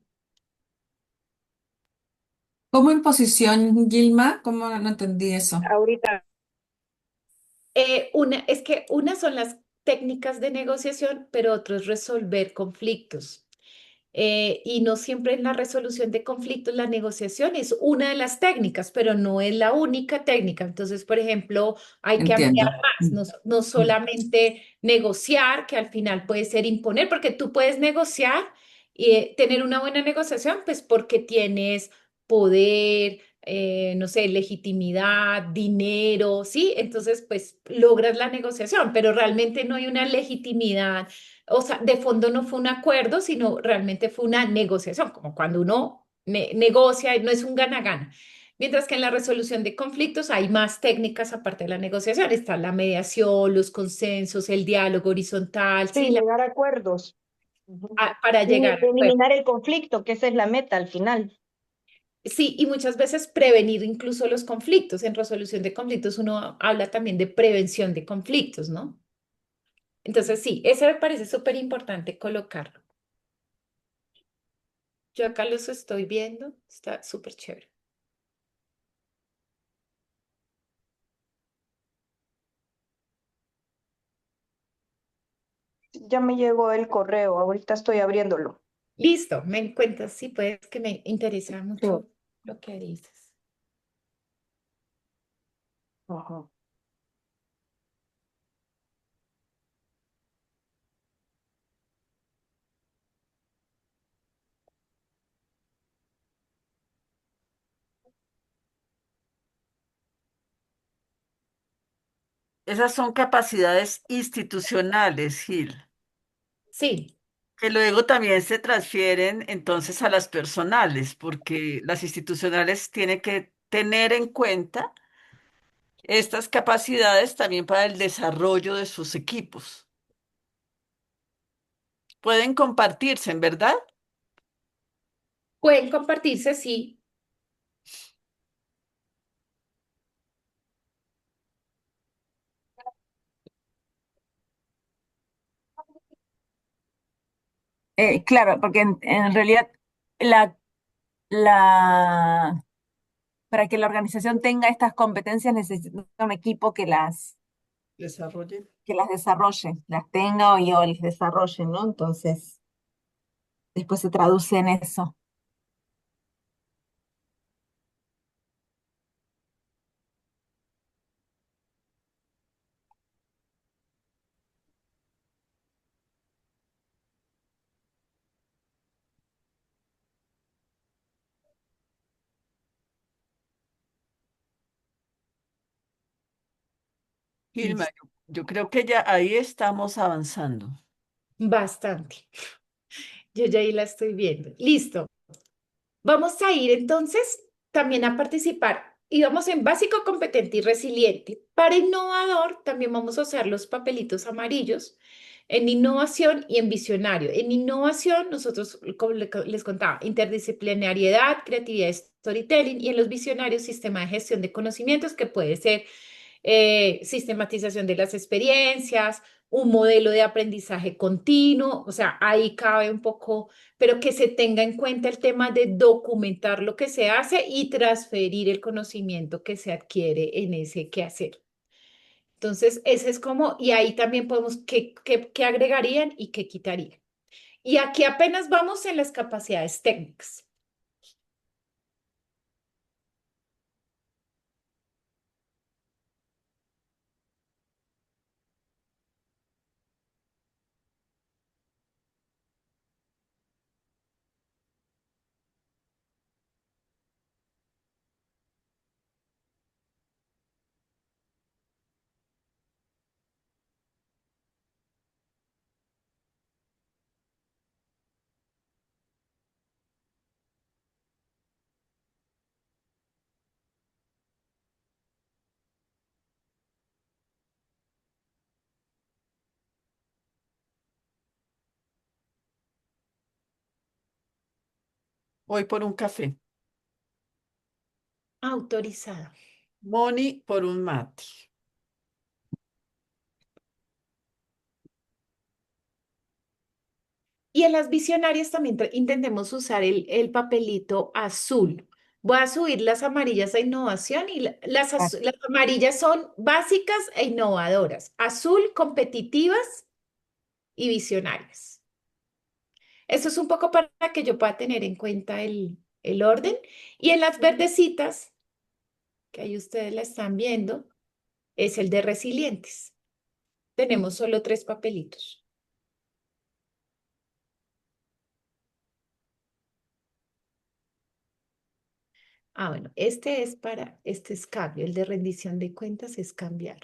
¿Cómo en posición, Gilma? ¿Cómo no entendí eso? Ahorita, Es que una son las técnicas de negociación, pero otro es resolver conflictos. Y no siempre en la resolución de conflictos la negociación es una de las técnicas, pero no es la única técnica. Entonces, por ejemplo, hay que ampliar Entiendo. más, no solamente negociar, que al final puede ser imponer, porque tú puedes negociar y tener una buena negociación, pues porque tienes poder, no sé, legitimidad, dinero, ¿sí? Entonces, pues logras la negociación, pero realmente no hay una legitimidad, o sea, de fondo no fue un acuerdo, sino realmente fue una negociación, como cuando uno negocia, no es un gana-gana. Mientras que en la resolución de conflictos hay más técnicas aparte de la negociación. Está la mediación, los consensos, el diálogo horizontal, Sí, sí, llegar a acuerdos. Ujú. para llegar a acuerdos. Eliminar el conflicto, que esa es la meta al final. Sí, y muchas veces prevenir incluso los conflictos. En resolución de conflictos uno habla también de prevención de conflictos, ¿no? Entonces, sí, eso me parece súper importante colocarlo. Yo acá los estoy viendo, está súper chévere. Ya me llegó el correo, ahorita estoy abriéndolo. Listo, me cuentas si puedes, que me interesa Sí. mucho lo que dices. Ajá. Esas son capacidades institucionales, Gil, Sí, que luego también se transfieren entonces a las personales, porque las institucionales tienen que tener en cuenta estas capacidades también para el desarrollo de sus equipos. Pueden compartirse, ¿en verdad? pueden compartirse, sí. Claro, porque en realidad la, la, para que la organización tenga estas competencias necesita un equipo Desarrollen. que las desarrolle, las tenga o les desarrolle, ¿no? Entonces, después se traduce en eso. Gilma, Listo. yo creo que ya ahí estamos avanzando. Bastante. Yo ya ahí la estoy viendo. Listo. Vamos a ir entonces también a participar. Y vamos en básico, competente y resiliente. Para innovador también vamos a usar los papelitos amarillos en innovación y en visionario. En innovación nosotros, como les contaba, interdisciplinariedad, creatividad, storytelling, y en los visionarios sistema de gestión de conocimientos que puede ser sistematización de las experiencias, un modelo de aprendizaje continuo, o sea, ahí cabe un poco, pero que se tenga en cuenta el tema de documentar lo que se hace y transferir el conocimiento que se adquiere en ese quehacer. Entonces, ese es como, y ahí también podemos, qué agregarían y qué quitarían? Y aquí apenas vamos en las capacidades técnicas. Voy por un café. Autorizada. Moni por un mate. Y en las visionarias también intentemos usar el papelito azul. Voy a subir las amarillas a innovación y las amarillas son básicas e innovadoras. Azul, competitivas y visionarias. Eso es un poco para que yo pueda tener en cuenta el orden. Y en las verdecitas, que ahí ustedes la están viendo, es el de resilientes. Tenemos solo 3 papelitos. Ah, bueno, este es cambio, el de rendición de cuentas es cambiar.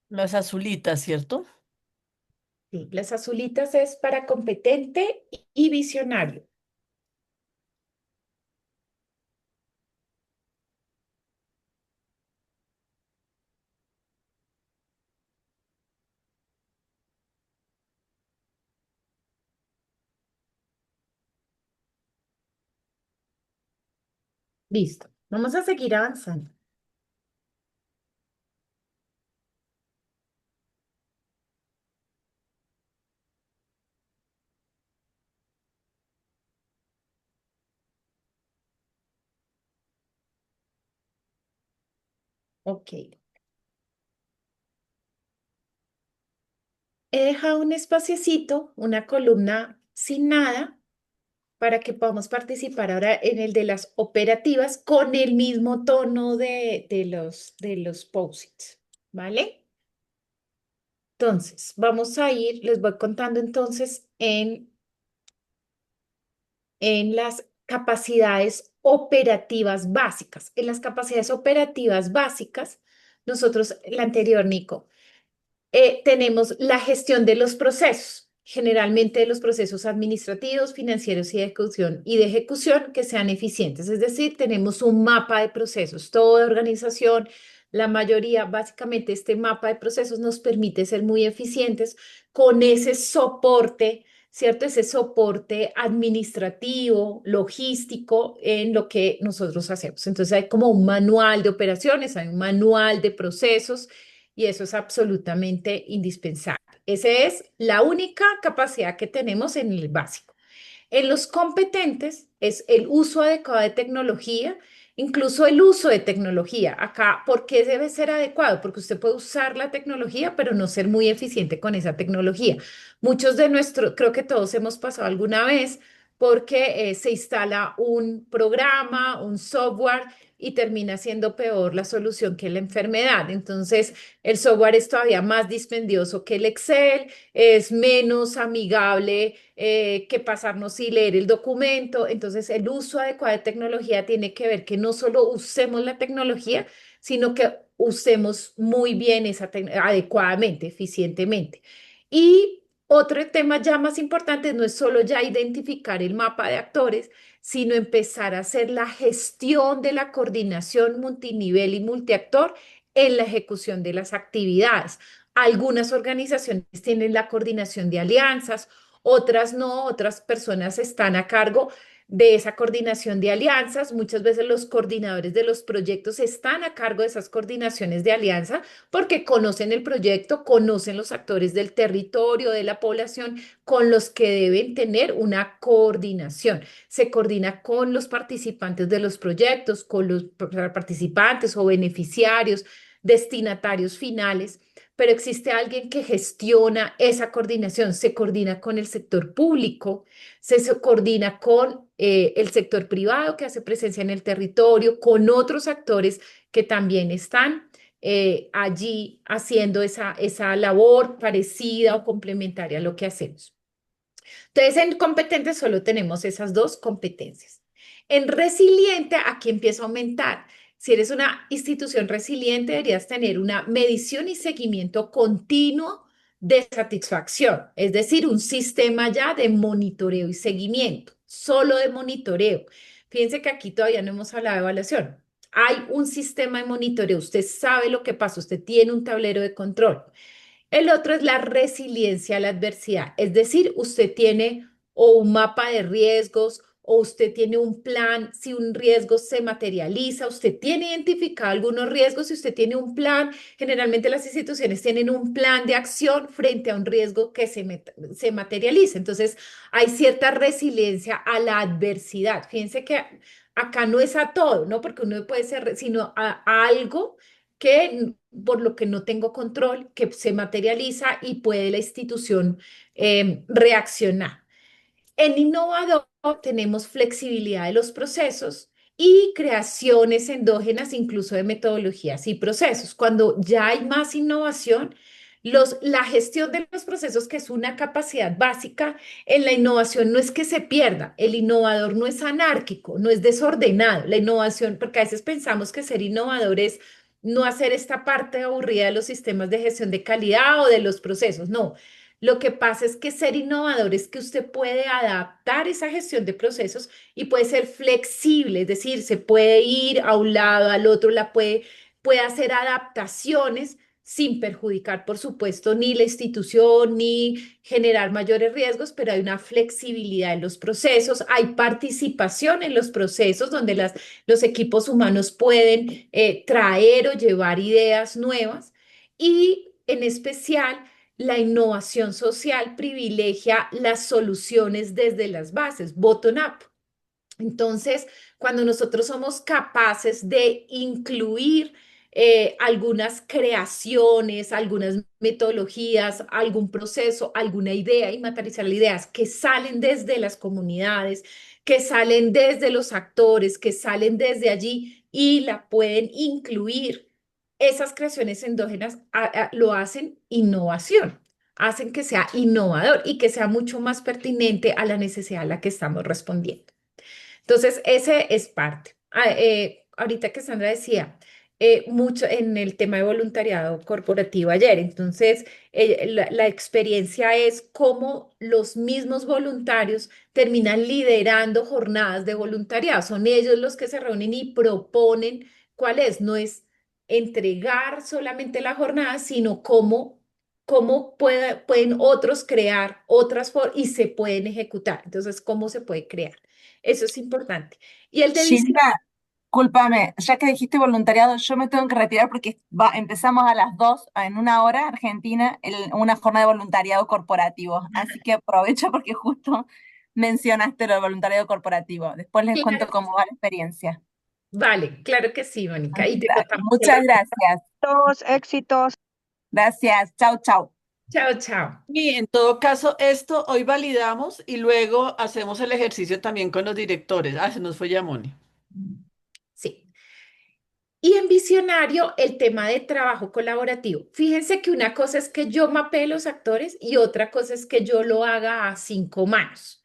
Las azulitas, ¿cierto? Sí, las azulitas es para competente y visionario. Listo. Vamos a seguir avanzando. Ok. He dejado un espaciecito, una columna sin nada, para que podamos participar ahora en el de las operativas con el mismo tono de los post-its, ¿vale? Entonces, vamos a ir, les voy contando entonces en las capacidades operativas básicas. En las capacidades operativas básicas, nosotros, la anterior, Nico, tenemos la gestión de los procesos, generalmente de los procesos administrativos, financieros y de ejecución que sean eficientes. Es decir, tenemos un mapa de procesos, toda organización, la mayoría, básicamente este mapa de procesos nos permite ser muy eficientes con ese soporte, ¿cierto? Ese soporte administrativo, logístico en lo que nosotros hacemos. Entonces hay como un manual de operaciones, hay un manual de procesos y eso es absolutamente indispensable. Esa es la única capacidad que tenemos en el básico. En los competentes es el uso adecuado de tecnología, incluso el uso de tecnología. Acá, ¿por qué debe ser adecuado? Porque usted puede usar la tecnología, pero no ser muy eficiente con esa tecnología. Muchos de nuestros, creo que todos hemos pasado alguna vez porque se instala un programa, un software y termina siendo peor la solución que la enfermedad. Entonces, el software es todavía más dispendioso que el Excel, es menos amigable que pasarnos y leer el documento. Entonces, el uso adecuado de tecnología tiene que ver que no solo usemos la tecnología, sino que usemos muy bien adecuadamente, eficientemente. Y otro tema ya más importante no es solo ya identificar el mapa de actores, sino empezar a hacer la gestión de la coordinación multinivel y multiactor en la ejecución de las actividades. Algunas organizaciones tienen la coordinación de alianzas, otras no, otras personas están a cargo de esa coordinación de alianzas. Muchas veces los coordinadores de los proyectos están a cargo de esas coordinaciones de alianza porque conocen el proyecto, conocen los actores del territorio, de la población con los que deben tener una coordinación. Se coordina con los participantes de los proyectos, con los participantes o beneficiarios, destinatarios finales, pero existe alguien que gestiona esa coordinación, se coordina con el sector público, se coordina con el sector privado que hace presencia en el territorio, con otros actores que también están allí haciendo esa labor parecida o complementaria a lo que hacemos. Entonces, en competente solo tenemos esas dos competencias. En resiliente, aquí empieza a aumentar. Si eres una institución resiliente, deberías tener una medición y seguimiento continuo de satisfacción, es decir, un sistema ya de monitoreo y seguimiento, solo de monitoreo. Fíjense que aquí todavía no hemos hablado de evaluación. Hay un sistema de monitoreo, usted sabe lo que pasa, usted tiene un tablero de control. El otro es la resiliencia a la adversidad, es decir, usted tiene o un mapa de riesgos o usted tiene un plan, si un riesgo se materializa, usted tiene identificado algunos riesgos y usted tiene un plan, generalmente las instituciones tienen un plan de acción frente a un riesgo que se materializa. Entonces, hay cierta resiliencia a la adversidad. Fíjense que acá no es a todo, ¿no? Porque uno puede ser, sino a algo que por lo que no tengo control, que se materializa y puede la institución reaccionar. En innovador tenemos flexibilidad de los procesos y creaciones endógenas, incluso de metodologías y procesos. Cuando ya hay más innovación, la gestión de los procesos, que es una capacidad básica, en la innovación no es que se pierda. El innovador no es anárquico, no es desordenado. La innovación, porque a veces pensamos que ser innovador es no hacer esta parte aburrida de los sistemas de gestión de calidad o de los procesos. No, lo que pasa es que ser innovador es que usted puede adaptar esa gestión de procesos y puede ser flexible, es decir, se puede ir a un lado, al otro, puede hacer adaptaciones sin perjudicar, por supuesto, ni la institución, ni generar mayores riesgos, pero hay una flexibilidad en los procesos, hay participación en los procesos donde los equipos humanos pueden traer o llevar ideas nuevas y en especial la innovación social privilegia las soluciones desde las bases, bottom-up. Entonces, cuando nosotros somos capaces de incluir algunas creaciones, algunas metodologías, algún proceso, alguna idea y materializar ideas que salen desde las comunidades, que salen desde los actores, que salen desde allí y la pueden incluir, esas creaciones endógenas lo hacen innovación, hacen que sea innovador y que sea mucho más pertinente a la necesidad a la que estamos respondiendo. Entonces, ese es parte. Ahorita que Sandra decía, mucho en el tema de voluntariado corporativo ayer, entonces la experiencia es cómo los mismos voluntarios terminan liderando jornadas de voluntariado. Son ellos los que se reúnen y proponen cuál es. No es entregar solamente la jornada, sino cómo pueden otros crear otras formas y se pueden ejecutar. Entonces, ¿cómo se puede crear? Eso es importante. Y el de Gilda, cúlpame, ya que dijiste voluntariado, yo me tengo que retirar porque empezamos a las 2, en una hora, Argentina, una jornada de voluntariado corporativo. Así que aprovecho porque justo mencionaste lo de voluntariado corporativo. Después les cuento claro, cómo va la experiencia. vale, claro que sí, Mónica. Y te contamos. Muchas gracias. Todos éxitos. Gracias. Chau, chau. Chao, chao. Y en todo caso, esto hoy validamos y luego hacemos el ejercicio también con los directores. Ah, se nos fue ya Moni. Sí. Y en visionario, el tema de trabajo colaborativo. Fíjense que una cosa es que yo mapee los actores y otra cosa es que yo lo haga a 5 manos.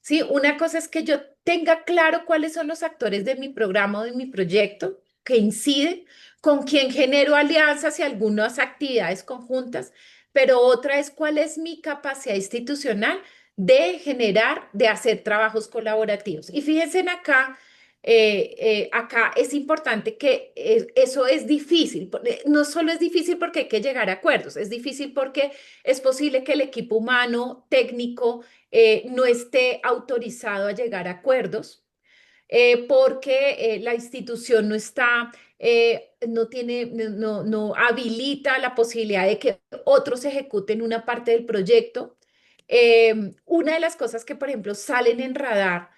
¿Sí? Una cosa es que yo tenga claro cuáles son los actores de mi programa o de mi proyecto que inciden, con quién genero alianzas y algunas actividades conjuntas, pero otra es cuál es mi capacidad institucional de generar, de hacer trabajos colaborativos. Y fíjense en acá es importante que eso es difícil. No solo es difícil porque hay que llegar a acuerdos, es difícil porque es posible que el equipo humano, técnico, no esté autorizado a llegar a acuerdos, porque la institución no está, no tiene, no habilita la posibilidad de que otros ejecuten una parte del proyecto. Una de las cosas que, por ejemplo, salen en radar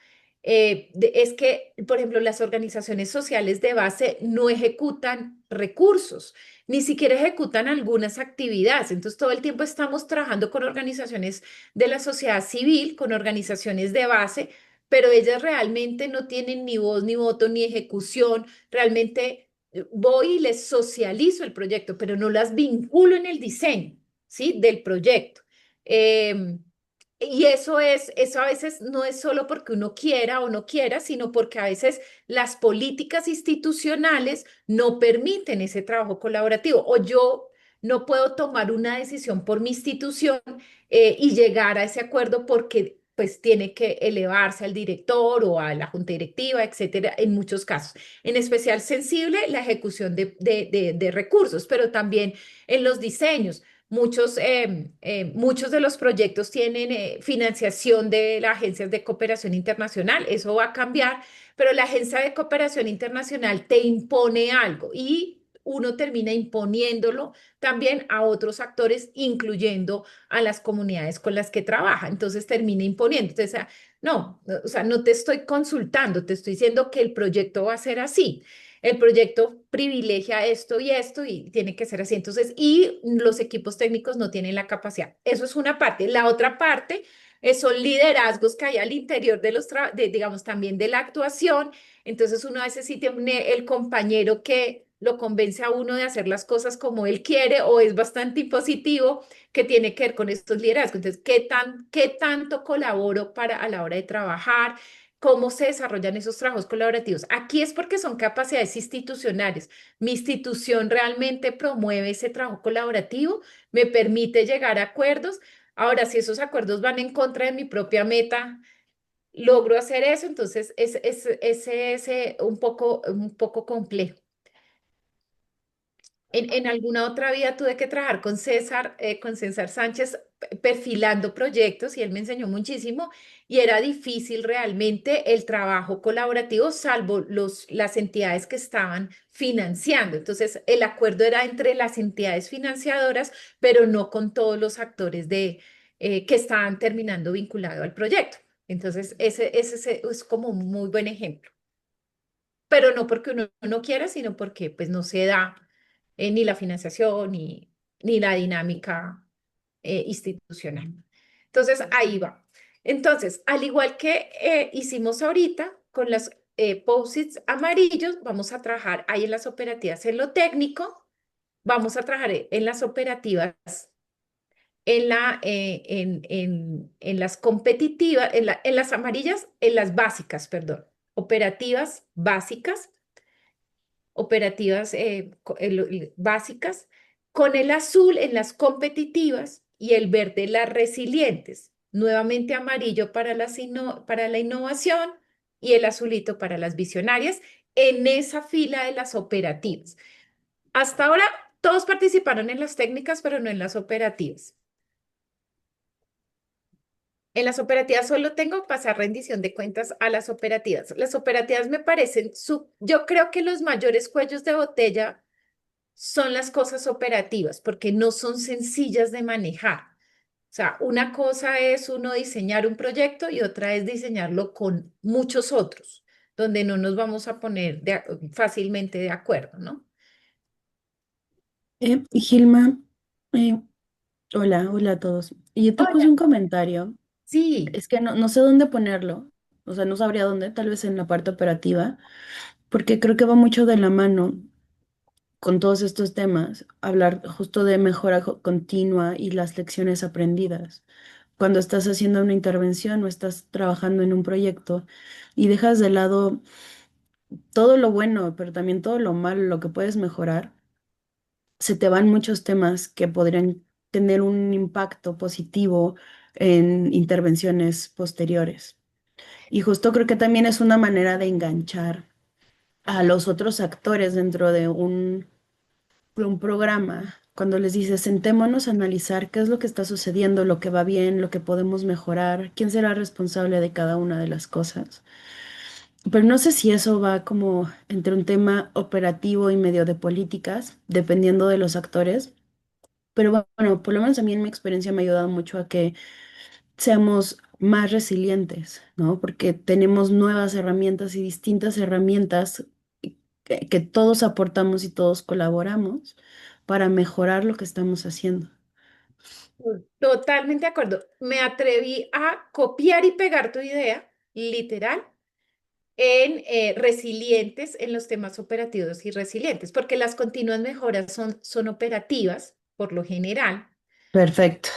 es que, por ejemplo, las organizaciones sociales de base no ejecutan recursos, ni siquiera ejecutan algunas actividades. Entonces, todo el tiempo estamos trabajando con organizaciones de la sociedad civil, con organizaciones de base, pero ellas realmente no tienen ni voz, ni voto, ni ejecución. Realmente voy y les socializo el proyecto, pero no las vinculo en el diseño, ¿sí? Del proyecto. Em, y eso a veces no es solo porque uno quiera o no quiera, sino porque a veces las políticas institucionales no permiten ese trabajo colaborativo. O yo no puedo tomar una decisión por mi institución y llegar a ese acuerdo porque pues tiene que elevarse al director o a la junta directiva, etcétera, en muchos casos. En especial sensible la ejecución de recursos, pero también en los diseños. Muchos de los proyectos tienen financiación de las agencias de cooperación internacional. Eso va a cambiar, pero la agencia de cooperación internacional te impone algo y uno termina imponiéndolo también a otros actores, incluyendo a las comunidades con las que trabaja. Entonces termina imponiendo. Entonces, no, o sea, no te estoy consultando, te estoy diciendo que el proyecto va a ser así. El proyecto privilegia esto y tiene que ser así. Entonces, y los equipos técnicos no tienen la capacidad. Eso es una parte. La otra parte son liderazgos que hay al interior de digamos, también de la actuación. Entonces, uno a veces sí tiene el compañero que lo convence a uno de hacer las cosas como él quiere o es bastante impositivo, que tiene que ver con estos liderazgos. Entonces, qué tanto colaboro a la hora de trabajar? ¿Cómo se desarrollan esos trabajos colaborativos? Aquí es porque son capacidades institucionales. Mi institución realmente promueve ese trabajo colaborativo, me permite llegar a acuerdos. Ahora, si esos acuerdos van en contra de mi propia meta, logro hacer eso, entonces es un poco complejo. En alguna otra vida tuve que trabajar con César Sánchez perfilando proyectos y él me enseñó muchísimo y era difícil realmente el trabajo colaborativo salvo las entidades que estaban financiando. Entonces el acuerdo era entre las entidades financiadoras, pero no con todos los actores que estaban terminando vinculado al proyecto. Entonces ese es como un muy buen ejemplo, pero no porque uno no quiera, sino porque pues no se da ni la financiación ni la dinámica institucional. Entonces, ahí va. Entonces, al igual que hicimos ahorita con los post-its amarillos, vamos a trabajar ahí en las operativas en lo técnico, vamos a trabajar en las operativas en las competitivas, en las amarillas, en las básicas, perdón, operativas básicas, con el azul en las competitivas y el verde en las resilientes. Nuevamente amarillo para la innovación y el azulito para las visionarias en esa fila de las operativas. Hasta ahora todos participaron en las técnicas, pero no en las operativas. En las operativas solo tengo que pasar rendición de cuentas a las operativas. Las operativas me parecen, yo creo que los mayores cuellos de botella son las cosas operativas, porque no son sencillas de manejar. O sea, una cosa es uno diseñar un proyecto y otra es diseñarlo con muchos otros, donde no nos vamos a poner fácilmente de acuerdo, ¿no? Gilma, eh, hola a todos. Y yo te puse Hola. un comentario, Sí, es que no sé dónde ponerlo, o sea, no sabría dónde, tal vez en la parte operativa, porque creo que va mucho de la mano con todos estos temas, hablar justo de mejora continua y las lecciones aprendidas. Cuando estás haciendo una intervención o estás trabajando en un proyecto y dejas de lado todo lo bueno, pero también todo lo malo, lo que puedes mejorar, se te van muchos temas que podrían tener un impacto positivo en intervenciones posteriores. Y justo creo que también es una manera de enganchar a los otros actores dentro de un programa. Cuando les dices, sentémonos a analizar qué es lo que está sucediendo, lo que va bien, lo que podemos mejorar, quién será responsable de cada una de las cosas. Pero no sé si eso va como entre un tema operativo y medio de políticas, dependiendo de los actores. Pero bueno, por lo menos a mí en mi experiencia me ha ayudado mucho a que seamos más resilientes, ¿no? Porque tenemos nuevas herramientas y distintas herramientas que todos aportamos y todos colaboramos para mejorar lo que estamos haciendo. totalmente de acuerdo. Me atreví a copiar y pegar tu idea, literal, en resilientes en los temas operativos y resilientes, porque las continuas mejoras son operativas por lo general. Perfecto.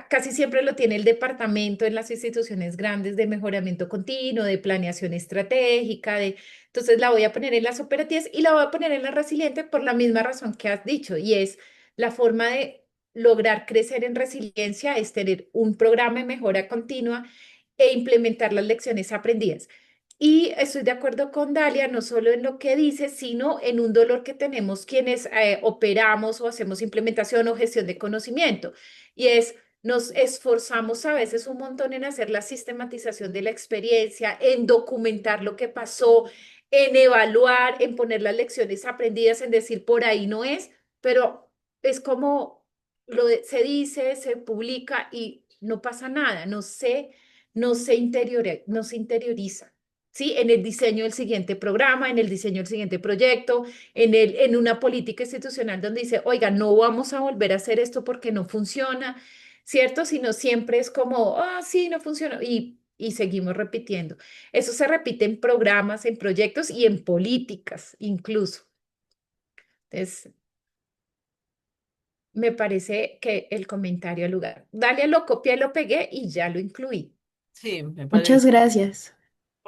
Casi siempre lo tiene el departamento en las instituciones grandes de mejoramiento continuo, de planeación estratégica, entonces la voy a poner en las operativas y la voy a poner en la resiliente por la misma razón que has dicho, y es la forma de lograr crecer en resiliencia es tener un programa de mejora continua e implementar las lecciones aprendidas. Y estoy de acuerdo con Dalia, no solo en lo que dice, sino en un dolor que tenemos quienes operamos o hacemos implementación o gestión de conocimiento. Y es, nos esforzamos a veces un montón en hacer la sistematización de la experiencia, en documentar lo que pasó, en evaluar, en poner las lecciones aprendidas, en decir por ahí no es, pero es como se dice, se publica y no pasa nada, no se interioriza. ¿Sí? En el diseño del siguiente programa, en el diseño del siguiente proyecto, en una política institucional donde dice, oiga, no vamos a volver a hacer esto porque no funciona, ¿cierto? Sino siempre es como, ah, sí, no funciona, y seguimos repitiendo. Eso se repite en programas, en proyectos y en políticas incluso. Entonces, me parece que el comentario al lugar. Dale, lo copié, lo pegué y ya lo incluí. Sí, me Muchas parece gracias.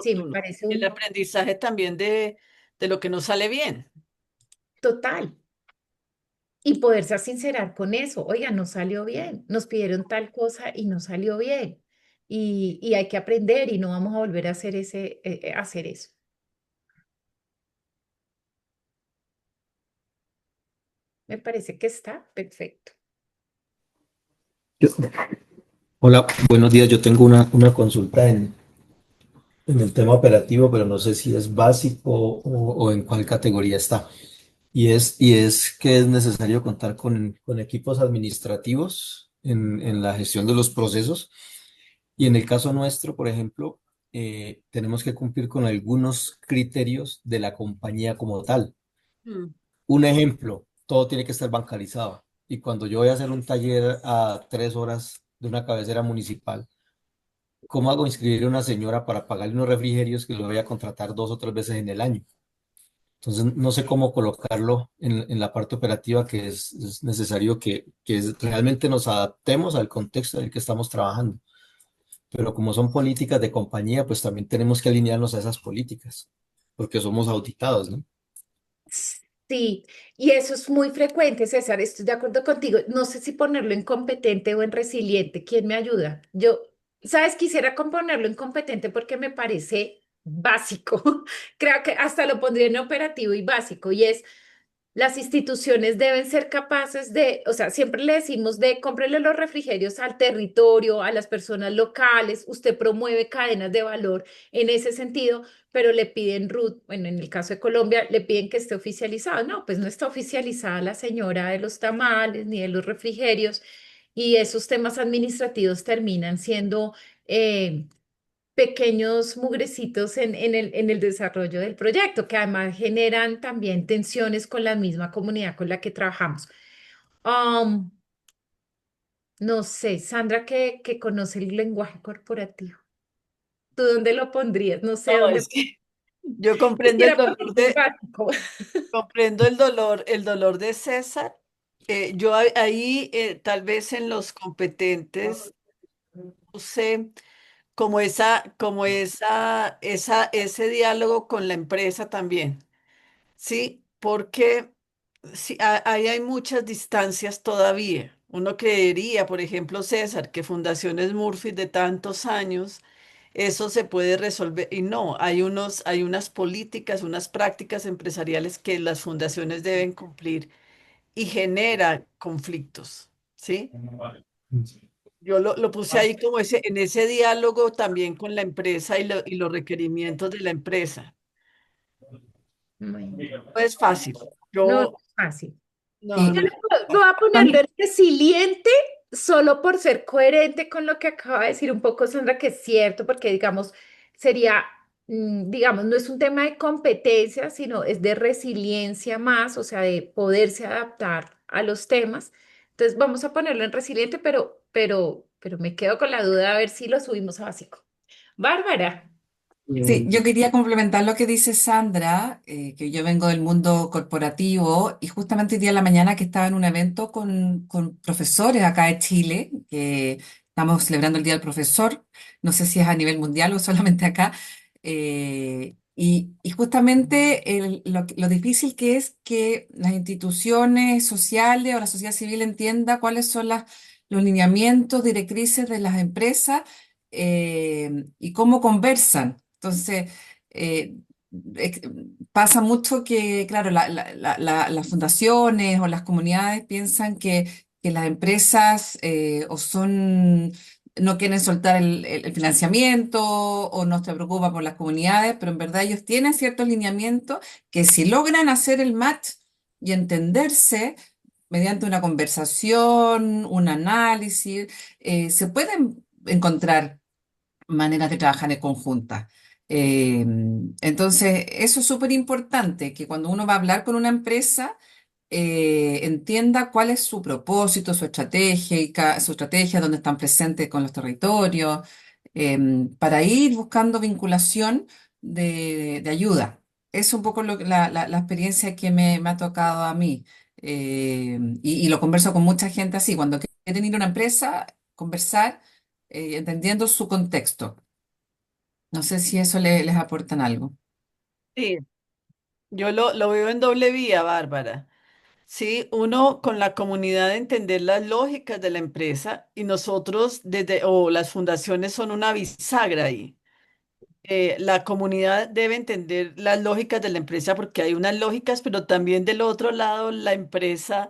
Sí, me oportuno. parece El un aprendizaje también de lo que nos sale bien. total. Y poderse sincerar con eso. Oiga, no salió bien. Nos pidieron tal cosa y no salió bien. Y hay que aprender y no vamos a volver a hacer eso. Me parece que está perfecto. Yo- Hola, buenos días. Yo tengo una consulta en el tema operativo, pero no sé si es básico o en cuál categoría está. Y es que es necesario contar con equipos administrativos en la gestión de los procesos. Y en el caso nuestro, por ejemplo, tenemos que cumplir con algunos criterios de la compañía como tal. Mm. Un ejemplo, todo tiene que estar bancarizado. Y cuando yo voy a hacer un taller a 3 horas de una cabecera municipal, ¿cómo hago inscribir a una señora para pagarle unos refrigerios que lo voy a contratar 2 o 3 veces en el año? Entonces, no sé cómo colocarlo en la parte operativa, que es necesario que realmente nos adaptemos al contexto en el que estamos trabajando. Pero como son políticas de compañía, pues también tenemos que alinearnos a esas políticas, porque somos auditados, ¿no? Sí, y eso es muy frecuente, César, estoy de acuerdo contigo. No sé si ponerlo en competente o en resiliente. ¿Quién me ayuda? Yo, ¿sabes? Quisiera ponerlo en competente porque me parece básico. Creo que hasta lo pondría en operativo y básico, y es las instituciones deben ser capaces de, o sea, siempre le decimos de cómprele los refrigerios al territorio, a las personas locales, usted promueve cadenas de valor en ese sentido, pero le piden RUT, bueno, en el caso de Colombia, le piden que esté oficializado. No, pues no está oficializada la señora de los tamales ni de los refrigerios, y esos temas administrativos terminan siendo pequeños mugrecitos en el desarrollo del proyecto, que además generan también tensiones con la misma comunidad con la que trabajamos. Um, no sé, Sandra, que conoce el lenguaje corporativo. ¿Tú dónde lo pondrías? No sé No, dónde. es que yo Quisiera ponerlo en básico. comprendo el dolor de César. Yo ahí, tal vez en los competentes, puse ese diálogo con la empresa también, ¿sí? Porque sí, ahí hay muchas distancias todavía. Uno creería, por ejemplo, César, que Fundaciones Murphy de tantos años, eso se puede resolver. Y no, hay unas políticas, unas prácticas empresariales que las fundaciones deben cumplir y genera conflictos, ¿sí? Yo lo puse ahí como en ese diálogo también con la empresa y los requerimientos de la empresa. Bueno, No es fácil. no es Yo, fácil. no, Sí. Yo no. voy a ponerlo en resiliente solo por ser coherente con lo que acaba de decir un poco Sandra, que es cierto, porque digamos, sería, digamos, no es un tema de competencia, sino es de resiliencia más, o sea, de poderse adaptar a los temas. Entonces vamos a ponerlo en resiliente, pero me quedo con la duda a ver si lo subimos a básico. Bárbara. Sí, yo quería complementar lo que dice Sandra, que yo vengo del mundo corporativo y justamente el día de la mañana que estaba en un evento con profesores acá de Chile, que estamos celebrando el Día del Profesor, no sé si es a nivel mundial o solamente acá, y justamente lo difícil que es que las instituciones sociales o la sociedad civil entienda cuáles son los lineamientos, directrices de las empresas y cómo conversan. Entonces, eh, ex- pasa mucho que, claro, las fundaciones o las comunidades piensan que las empresas no quieren soltar el financiamiento o no se preocupan por las comunidades, pero en verdad ellos tienen ciertos lineamientos que si logran hacer el match y entenderse mediante una conversación, un análisis, se pueden encontrar maneras de trabajar en conjunta. Eh, entonces, eso es súper importante, que cuando uno va a hablar con una empresa, entienda cuál es su propósito, su estrategia, dónde están presentes con los territorios, para ir buscando vinculación de ayuda. Es un poco la experiencia que me ha tocado a mí. Y lo converso con mucha gente así, cuando quieren ir a una empresa, conversar entendiendo su contexto. No sé si eso les aportan algo. Sí, yo lo veo en doble vía, Bárbara. Sí, uno con la comunidad entender las lógicas de la empresa y nosotros o las fundaciones son una bisagra ahí. La comunidad debe entender las lógicas de la empresa porque hay unas lógicas, pero también del otro lado la empresa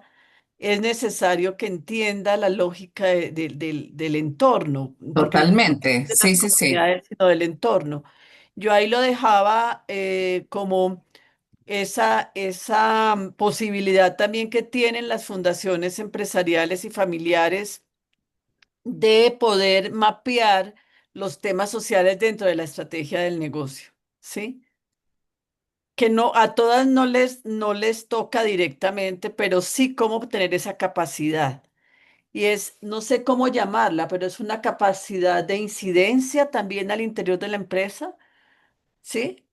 es necesario que entienda la lógica del entorno, porque no Totalmente, de las sí, sí, sí. comunidades, sino del entorno. Yo ahí lo dejaba como esa posibilidad también que tienen las fundaciones empresariales y familiares de poder mapear los temas sociales dentro de la estrategia del negocio, ¿sí? Que no a todas no les toca directamente, pero sí cómo tener esa capacidad. Y es, no sé cómo llamarla, pero es una capacidad de incidencia también al interior de la empresa, ¿sí?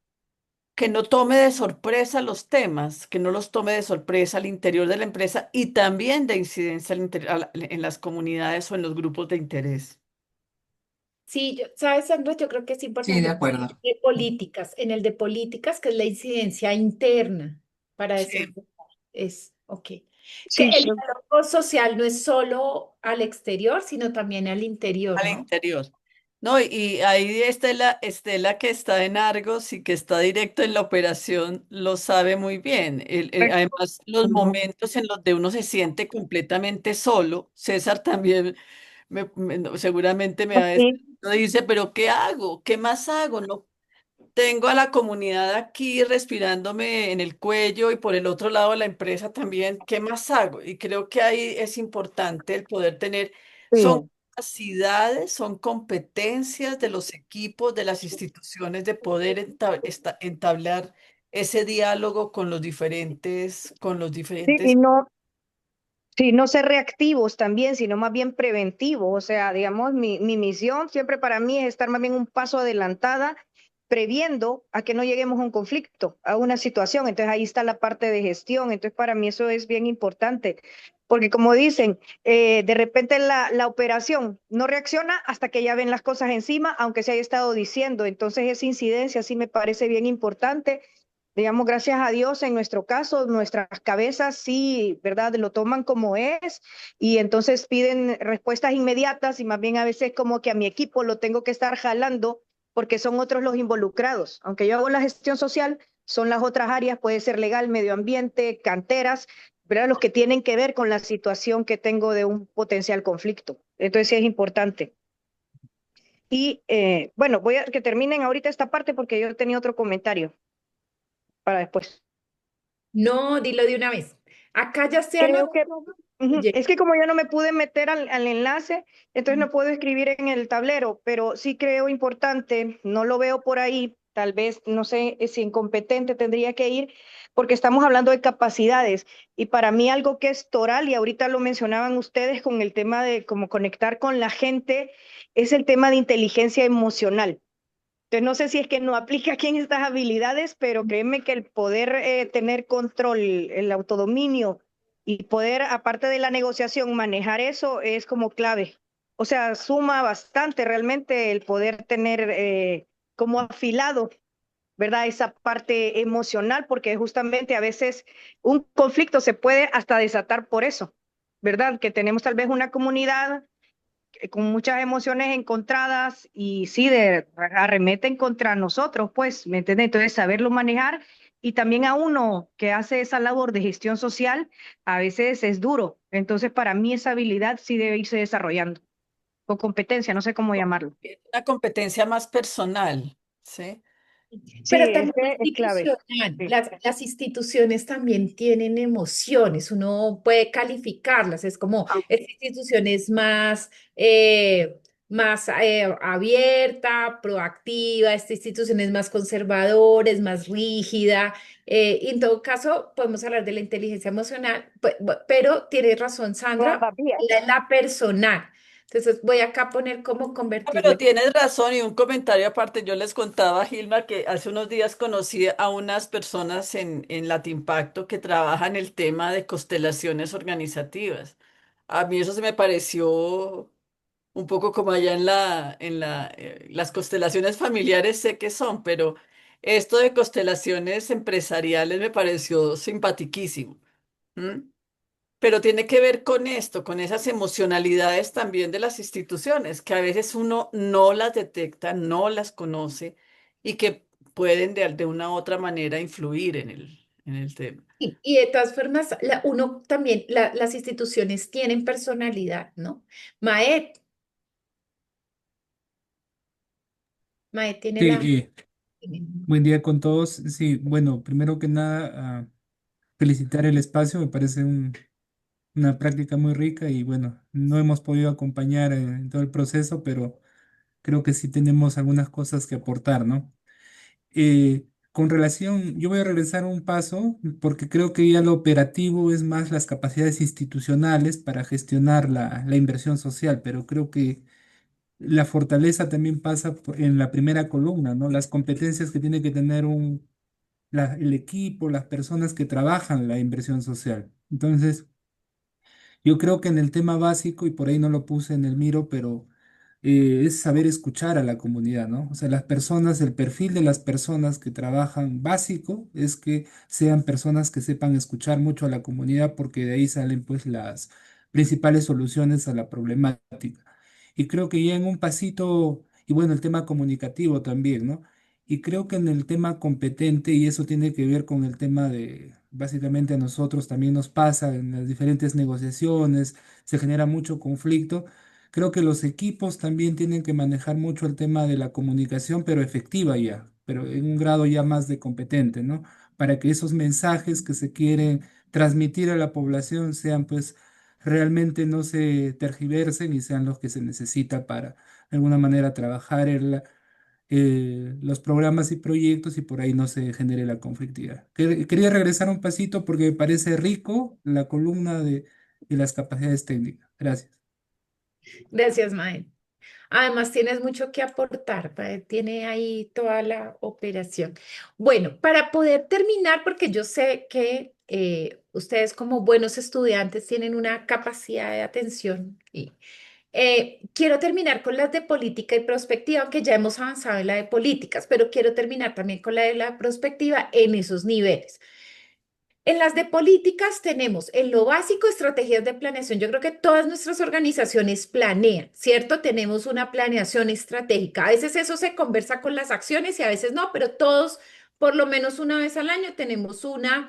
Que no tome de sorpresa los temas, que no los tome de sorpresa al interior de la empresa y también de incidencia en las comunidades o en los grupos de interés. Sí, ¿sabes, Sandra? Yo creo que es Sí, de importante acuerdo. en el de políticas, que es la incidencia interna para Sí. desarrollar. Es, ok. Que Sí, el diálogo social no es solo al exterior, sino también al interior, Al ¿no? interior. No, y ahí Estela que está en Argos y que está directo en la operación, lo sabe muy bien. Además, los momentos en los que uno se siente completamente solo, César también seguramente me va a decir, sí, uno dice, pero ¿qué hago? ¿Qué más hago? No tengo a la comunidad aquí respirándome en el cuello y por el otro lado la empresa también. ¿Qué más hago? Y creo que ahí es importante el poder tener, son sí. capacidades, son competencias de los equipos, de las instituciones de poder entablar ese diálogo con los Sí, y diferentes. no, sí, no ser reactivos también, sino más bien preventivos. O sea, digamos, mi misión siempre para mí es estar más bien un paso adelantada, previendo a que no lleguemos a un conflicto, a una situación. Entonces ahí está la parte de gestión. Entonces para mí eso es bien importante, porque como dicen, de repente la operación no reacciona hasta que ya ven las cosas encima, aunque se haya estado diciendo. Entonces esa incidencia sí me parece bien importante. Digamos, gracias a Dios, en nuestro caso, nuestras cabezas sí, ¿verdad? Lo toman como es y entonces piden respuestas inmediatas y más bien a veces como que a mi equipo lo tengo que estar jalando porque son otros los involucrados. Aunque yo hago la gestión social, son las otras áreas, puede ser legal, medio ambiente, canteras, ¿verdad? Los que tienen que ver con la situación que tengo de un potencial conflicto. Entonces sí es importante. Y bueno, voy a que terminen ahorita esta parte porque yo tenía otro comentario para después. No, dilo de una vez. Acá ya se Creo anotó. que, Oye, es que como yo no me pude meter al enlace, entonces no puedo escribir en el tablero, pero sí creo importante, no lo veo por ahí, tal vez, no sé si incompetente tendría que ir, porque estamos hablando de capacidades y para mí algo que es toral, y ahorita lo mencionaban ustedes con el tema de cómo conectar con la gente, es el tema de inteligencia emocional. Entonces, no sé si es que no aplica aquí en estas habilidades, pero créeme que el poder tener control, el autodominio y poder, aparte de la negociación, manejar eso es como clave. O sea, suma bastante realmente el poder tener como afilado, ¿verdad? Esa parte emocional, porque justamente a veces un conflicto se puede hasta desatar por eso, ¿verdad? Que tenemos tal vez una comunidad con muchas emociones encontradas y sí, arremeten contra nosotros, pues, ¿me entiendes? Entonces, saberlo manejar y también a uno que hace esa labor de gestión social, a veces es duro. Entonces, para mí esa habilidad sí debe irse desarrollando, o competencia, no sé cómo llamarlo. Una competencia más personal, ¿sí? Sí, Pero también es clave. institucional. Sí. Las instituciones también tienen emociones, uno puede calificarlas, es como, esta institución es más abierta, proactiva, esta institución es más conservadora, es más rígida. Y en todo caso, podemos hablar de la inteligencia emocional, pero tienes razón, Todas Sandra, las vías. la personal. Entonces voy acá a poner cómo Pero convertirlo. tienes razón y un comentario aparte, yo les contaba a Gilma que hace unos días conocí a unas personas en Latimpacto que trabajan el tema de constelaciones organizativas. A mí eso se me pareció un poco como allá las constelaciones familiares sé que son, pero esto de constelaciones empresariales me pareció simpatiquísimo. ¿M? Pero tiene que ver con esto, con esas emocionalidades también de las instituciones, que a veces uno no las detecta, no las conoce y que pueden de una u otra manera influir en el tema. Y de todas formas, uno también, las instituciones tienen personalidad, ¿no? Maet, Maet tiene Sí, la... buen día con todos. Sí, bueno, primero que nada, felicitar el espacio, me parece una práctica muy rica y bueno, no hemos podido acompañar en todo el proceso, pero creo que sí tenemos algunas cosas que aportar, ¿no? Con relación, yo voy a regresar un paso porque creo que ya lo operativo es más las capacidades institucionales para gestionar la inversión social, pero creo que la fortaleza también pasa en la primera columna, ¿no? Las competencias que tiene que tener el equipo, las personas que trabajan la inversión social. Entonces, yo creo que en el tema básico, y por ahí no lo puse en el miro, pero es saber escuchar a la comunidad, ¿no? O sea, las personas, el perfil de las personas que trabajan básico es que sean personas que sepan escuchar mucho a la comunidad porque de ahí salen pues las principales soluciones a la problemática. Y creo que ya en un pasito, y bueno, el tema comunicativo también, ¿no? Y creo que en el tema competente, y eso tiene que ver con el tema de, básicamente a nosotros también nos pasa en las diferentes negociaciones, se genera mucho conflicto. Creo que los equipos también tienen que manejar mucho el tema de la comunicación, pero efectiva ya, pero en un grado ya más de competente, ¿no? Para que esos mensajes que se quieren transmitir a la población sean pues realmente no se tergiversen y sean los que se necesita para de alguna manera trabajar los programas y proyectos y por ahí no se genere la conflictividad. Quería regresar un pasito porque me parece rico la columna de las capacidades técnicas. Gracias. Gracias, Maet. Además, tienes mucho que aportar, tiene ahí toda la operación. Bueno, para poder terminar, porque yo sé que ustedes como buenos estudiantes tienen una capacidad de atención y quiero terminar con las de política y prospectiva, aunque ya hemos avanzado en la de políticas, pero quiero terminar también con la de la prospectiva en esos niveles. En las de políticas tenemos en lo básico estrategias de planeación. Yo creo que todas nuestras organizaciones planean, ¿cierto? Tenemos una planeación estratégica. A veces eso se conversa con las acciones y a veces no, pero todos, por lo menos una vez al año, tenemos una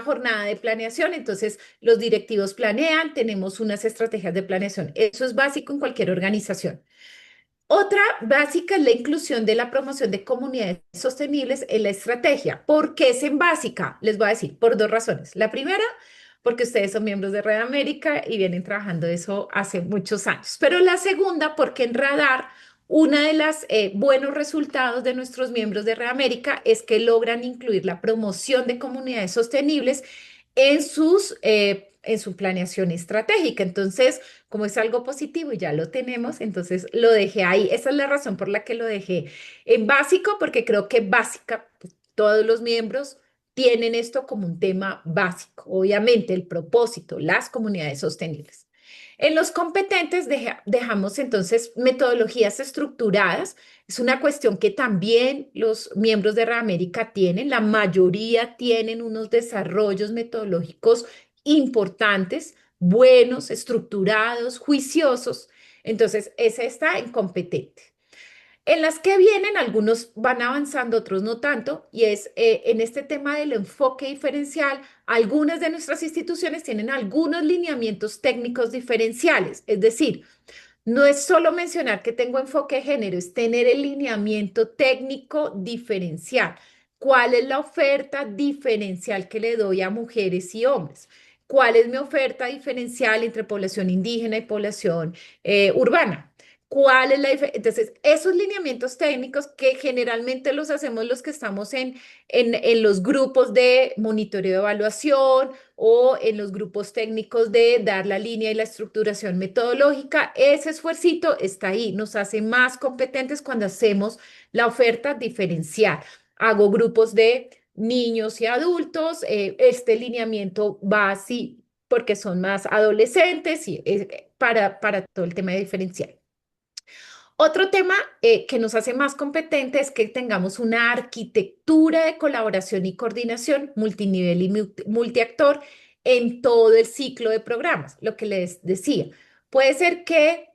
jornada de planeación. Entonces, los directivos planean, tenemos unas estrategias de planeación. Eso es básico en cualquier organización. Otra básica es la inclusión de la promoción de comunidades sostenibles en la estrategia. ¿Por qué es en básica? Les voy a decir por dos razones. La primera, porque ustedes son miembros de Red América y vienen trabajando eso hace muchos años. Pero la segunda, porque en Radar, una de las buenos resultados de nuestros miembros de Red América es que logran incluir la promoción de comunidades sostenibles en sus en su planeación estratégica. Entonces, como es algo positivo y ya lo tenemos, entonces lo dejé ahí. Esa es la razón por la que lo dejé en básico, porque creo que básica, pues, todos los miembros tienen esto como un tema básico. Obviamente, el propósito, las comunidades sostenibles. En los competentes dejamos entonces metodologías estructuradas. Es una cuestión que también los miembros de América tienen. La mayoría tienen unos desarrollos metodológicos importantes, buenos, estructurados, juiciosos. Entonces, ese está en competente. En las que vienen, algunos van avanzando, otros no tanto, y es en este tema del enfoque diferencial, algunas de nuestras instituciones tienen algunos lineamientos técnicos diferenciales, es decir, no es solo mencionar que tengo enfoque de género, es tener el lineamiento técnico diferencial. ¿Cuál es la oferta diferencial que le doy a mujeres y hombres? ¿Cuál es mi oferta diferencial entre población indígena y población urbana? ¿Cuál es la diferencia? Entonces, esos lineamientos técnicos que generalmente los hacemos los que estamos en los grupos de monitoreo de evaluación o en los grupos técnicos de dar la línea y la estructuración metodológica, ese esfuercito está ahí, nos hace más competentes cuando hacemos la oferta diferencial. Hago grupos de niños y adultos, este lineamiento va así porque son más adolescentes y para todo el tema de diferencial. Otro tema que nos hace más competentes es que tengamos una arquitectura de colaboración y coordinación multinivel y multiactor en todo el ciclo de programas. Lo que les decía, puede ser que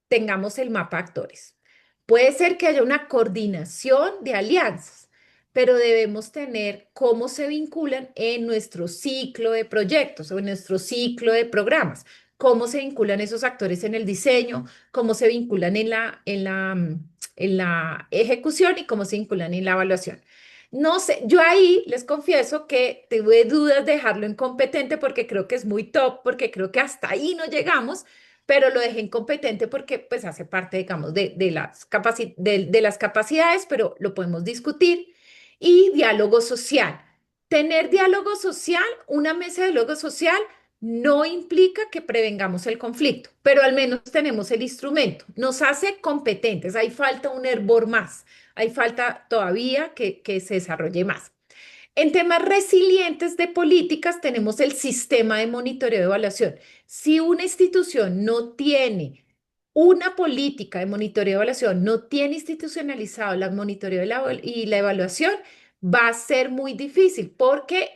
tengamos el mapa de actores, puede ser que haya una coordinación de alianzas, pero debemos tener cómo se vinculan en nuestro ciclo de proyectos o en nuestro ciclo de programas, cómo se vinculan esos actores en el diseño, cómo se vinculan en la ejecución y cómo se vinculan en la evaluación. No sé, yo ahí les confieso que tuve dudas de dejarlo incompetente porque creo que es muy top, porque creo que hasta ahí no llegamos, pero lo dejé incompetente porque pues hace parte, digamos, de las capacidades, pero lo podemos discutir. Y diálogo social. Tener diálogo social, una mesa de diálogo social, no implica que prevengamos el conflicto, pero al menos tenemos el instrumento. Nos hace competentes. Hay falta un hervor más. Hay falta todavía que se desarrolle más. En temas resilientes de políticas tenemos el sistema de monitoreo de evaluación. Si una institución no tiene una política de monitoreo de evaluación, no tiene institucionalizado el monitoreo y la evaluación, va a ser muy difícil porque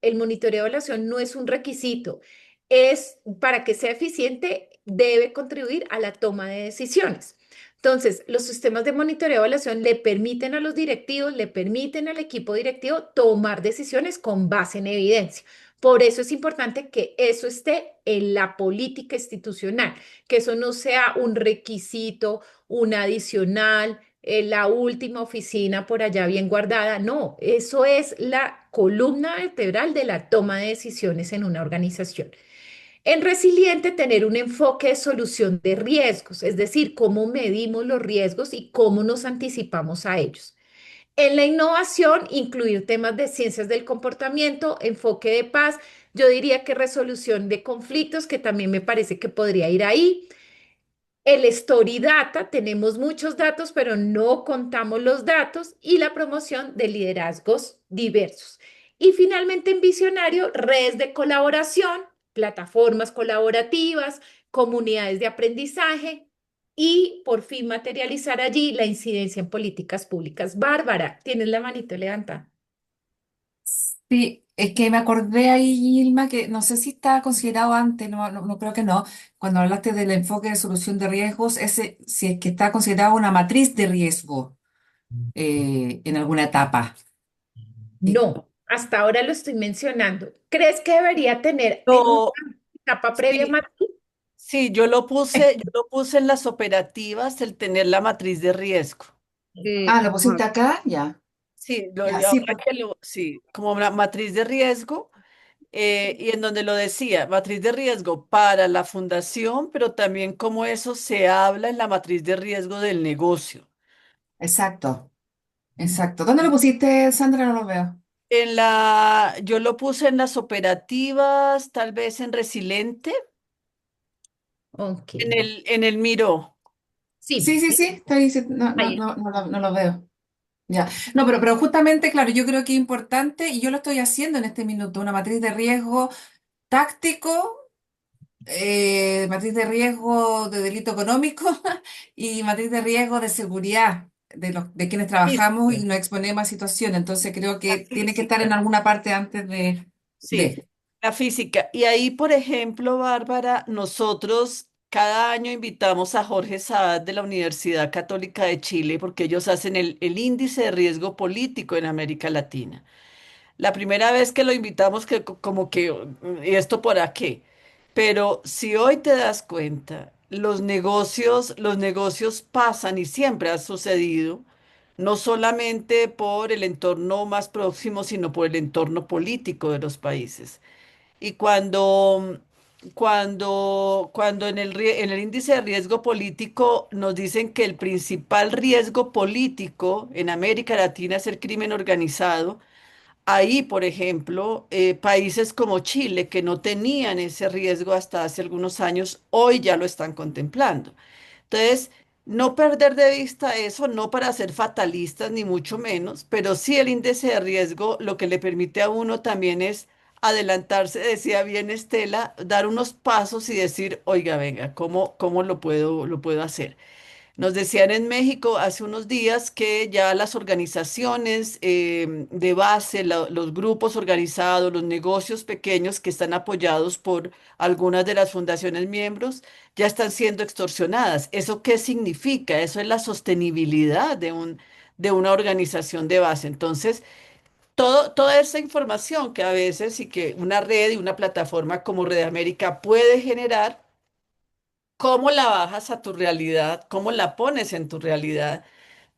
el monitoreo de evaluación no es un requisito. Es para que sea eficiente, debe contribuir a la toma de decisiones. Entonces, los sistemas de monitoreo y evaluación le permiten a los directivos, le permiten al equipo directivo tomar decisiones con base en evidencia. Por eso es importante que eso esté en la política institucional, que eso no sea un requisito, un adicional, la última oficina por allá bien guardada. No, eso es la columna vertebral de la toma de decisiones en una organización. En resiliente, tener un enfoque de solución de riesgos, es decir, cómo medimos los riesgos y cómo nos anticipamos a ellos. En la innovación, incluir temas de ciencias del comportamiento, enfoque de paz, yo diría que resolución de conflictos, que también me parece que podría ir ahí. El Story Data, tenemos muchos datos, pero no contamos los datos y la promoción de liderazgos diversos. Y finalmente en Visionario, redes de colaboración, plataformas colaborativas, comunidades de aprendizaje y por fin materializar allí la incidencia en políticas públicas. Bárbara, tienes la manito levantada. Sí, es que me acordé ahí, Gilma, que no sé si está considerado antes, no creo que no, cuando hablaste del enfoque de solución de riesgos, ese, si es que está considerado una matriz de riesgo en alguna etapa. No, hasta ahora lo estoy mencionando. ¿Crees que debería tener en una No, etapa previa sí, matriz? sí, yo lo puse en las operativas el tener la matriz de riesgo. Ah, ¿lo Ajá. pusiste acá? Ya, Sí, ya, sí, ahora que sí, como una matriz de riesgo, y en donde lo decía, matriz de riesgo para la fundación, pero también como eso se habla en la matriz de riesgo del negocio. exacto, exacto. ¿Dónde lo pusiste, Sandra? No lo veo. Yo lo puse en las operativas, tal vez en Resiliente, Ok. en el Miro. Sí, Sí, sí, sí, está ahí, sí, no, no, ahí. no, no lo veo. Ya. No, pero justamente, claro, yo creo que es importante, y yo lo estoy haciendo en este minuto, una matriz de riesgo táctico, matriz de riesgo de delito económico y matriz de riesgo de seguridad de quienes trabajamos y Física. nos exponemos a situaciones. Entonces creo La que tiene que estar en física. alguna parte antes Sí, de. la física. Y ahí, por ejemplo, Bárbara, nosotros cada año invitamos a Jorge Saad de la Universidad Católica de Chile porque ellos hacen el índice de riesgo político en América Latina. La primera vez que lo invitamos, que como que, ¿y esto por qué? Pero si hoy te das cuenta, los negocios pasan y siempre ha sucedido, no solamente por el entorno más próximo, sino por el entorno político de los países. Y cuando en el índice de riesgo político nos dicen que el principal riesgo político en América Latina es el crimen organizado, ahí, por ejemplo, países como Chile, que no tenían ese riesgo hasta hace algunos años, hoy ya lo están contemplando. Entonces, no perder de vista eso, no para ser fatalistas ni mucho menos, pero sí el índice de riesgo lo que le permite a uno también es adelantarse, decía bien Estela, dar unos pasos y decir, oiga, venga, ¿cómo lo puedo hacer? Nos decían en México hace unos días que ya las organizaciones de base, los grupos organizados, los negocios pequeños que están apoyados por algunas de las fundaciones miembros, ya están siendo extorsionadas. ¿Eso qué significa? Eso es la sostenibilidad de una organización de base. Entonces, toda esa información que a veces y que una red y una plataforma como Red América puede generar, cómo la bajas a tu realidad, cómo la pones en tu realidad,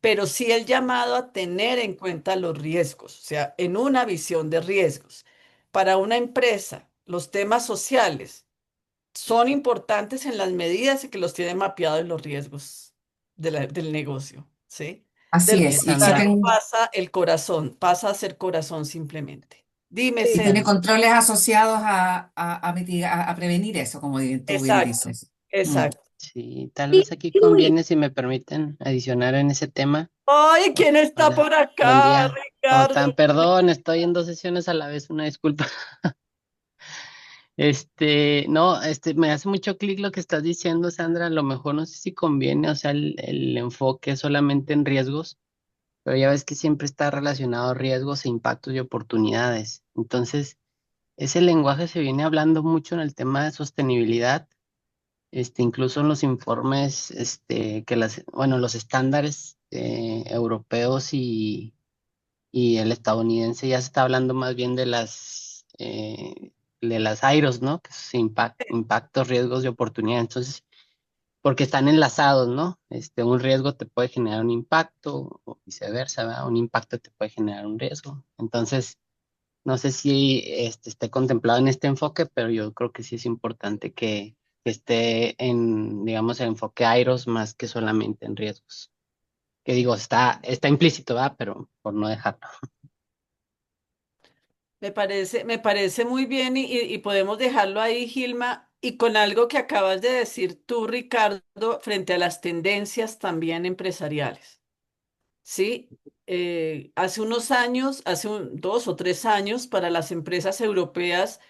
pero sí el llamado a tener en cuenta los riesgos, o sea, en una visión de riesgos. Para una empresa, los temas sociales son importantes en las medidas en que los tiene mapeados en los riesgos del negocio, ¿sí? De Así lo Oye, es, y si Sandra, contrario ten- pasa el corazón, pasa a ser corazón simplemente. Dime, y tiene Cel. Sí. controles asociados a prevenir eso, como tú bien Exacto, dices. Mm. exacto. sí, tal Y vez aquí Luis, conviene, si me permiten, adicionar en ese tema. Ay, Ho- ¿quién está Hola, por buen acá, día. ¿Cómo Ricardo? están? Perdón, estoy en dos sesiones a la vez, una disculpa. No, me hace mucho clic lo que estás diciendo, Sandra. A lo mejor no sé si conviene, o sea, el enfoque solamente en riesgos, pero ya ves que siempre está relacionado riesgos e impactos y oportunidades. Entonces, ese lenguaje se viene hablando mucho en el tema de sostenibilidad. Incluso en los informes, bueno, los estándares europeos y el estadounidense ya se está hablando más bien de las IROS, ¿no? Que es impactos, riesgos y oportunidades. Entonces, porque están enlazados, ¿no? Un riesgo te puede generar un impacto o viceversa, ¿verdad? Un impacto te puede generar un riesgo. Entonces, no sé si esté contemplado en este enfoque, pero yo creo que sí es importante que esté en, digamos, el enfoque AIROS más que solamente en riesgos. Que digo, está implícito, ¿verdad? Pero por no dejarlo. Me parece muy bien y podemos dejarlo ahí, Gilma, y con algo que acabas de decir tú, Ricardo, frente a las tendencias también empresariales. Sí, hace unos años, 2 o 3 años, para las empresas europeas,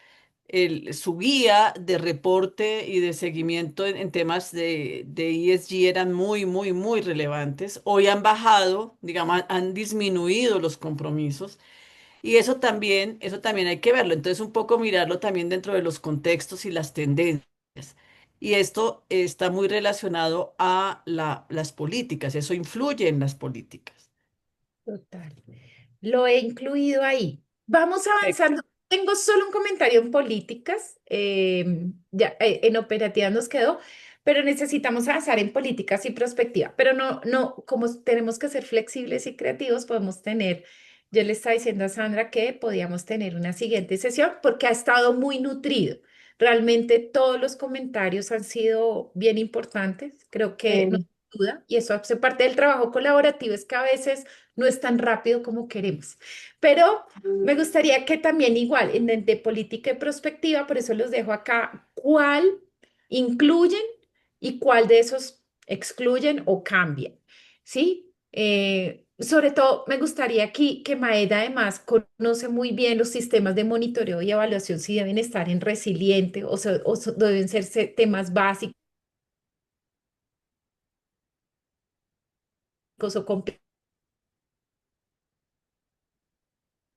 su guía de reporte y de seguimiento en temas de ESG eran muy, muy, muy relevantes. Hoy han bajado, digamos, han disminuido los compromisos. Y eso también hay que verlo. Entonces, un poco mirarlo también dentro de los contextos y las tendencias. Y esto está muy relacionado a las políticas. Eso influye en las políticas. total. Lo he incluido ahí. Vamos Perfecto. avanzando. Tengo solo un comentario en políticas. Ya, en operativas nos quedó, pero necesitamos avanzar en políticas y prospectiva. Pero no, como tenemos que ser flexibles y creativos, podemos tener. Yo le estaba diciendo a Sandra que podíamos tener una siguiente sesión porque ha estado muy nutrido. Realmente todos los comentarios han sido bien importantes. Creo que nos Sí. ayuda y eso hace parte del trabajo colaborativo, es que a veces no es tan rápido como queremos. Pero me gustaría que también igual, de política y prospectiva, por eso los dejo acá, cuál incluyen y cuál de esos excluyen o cambian, ¿sí? Sobre todo, me gustaría aquí que Maeda además conoce muy bien los sistemas de monitoreo y evaluación, si deben estar en resiliente o deben ser temas básicos o complejos,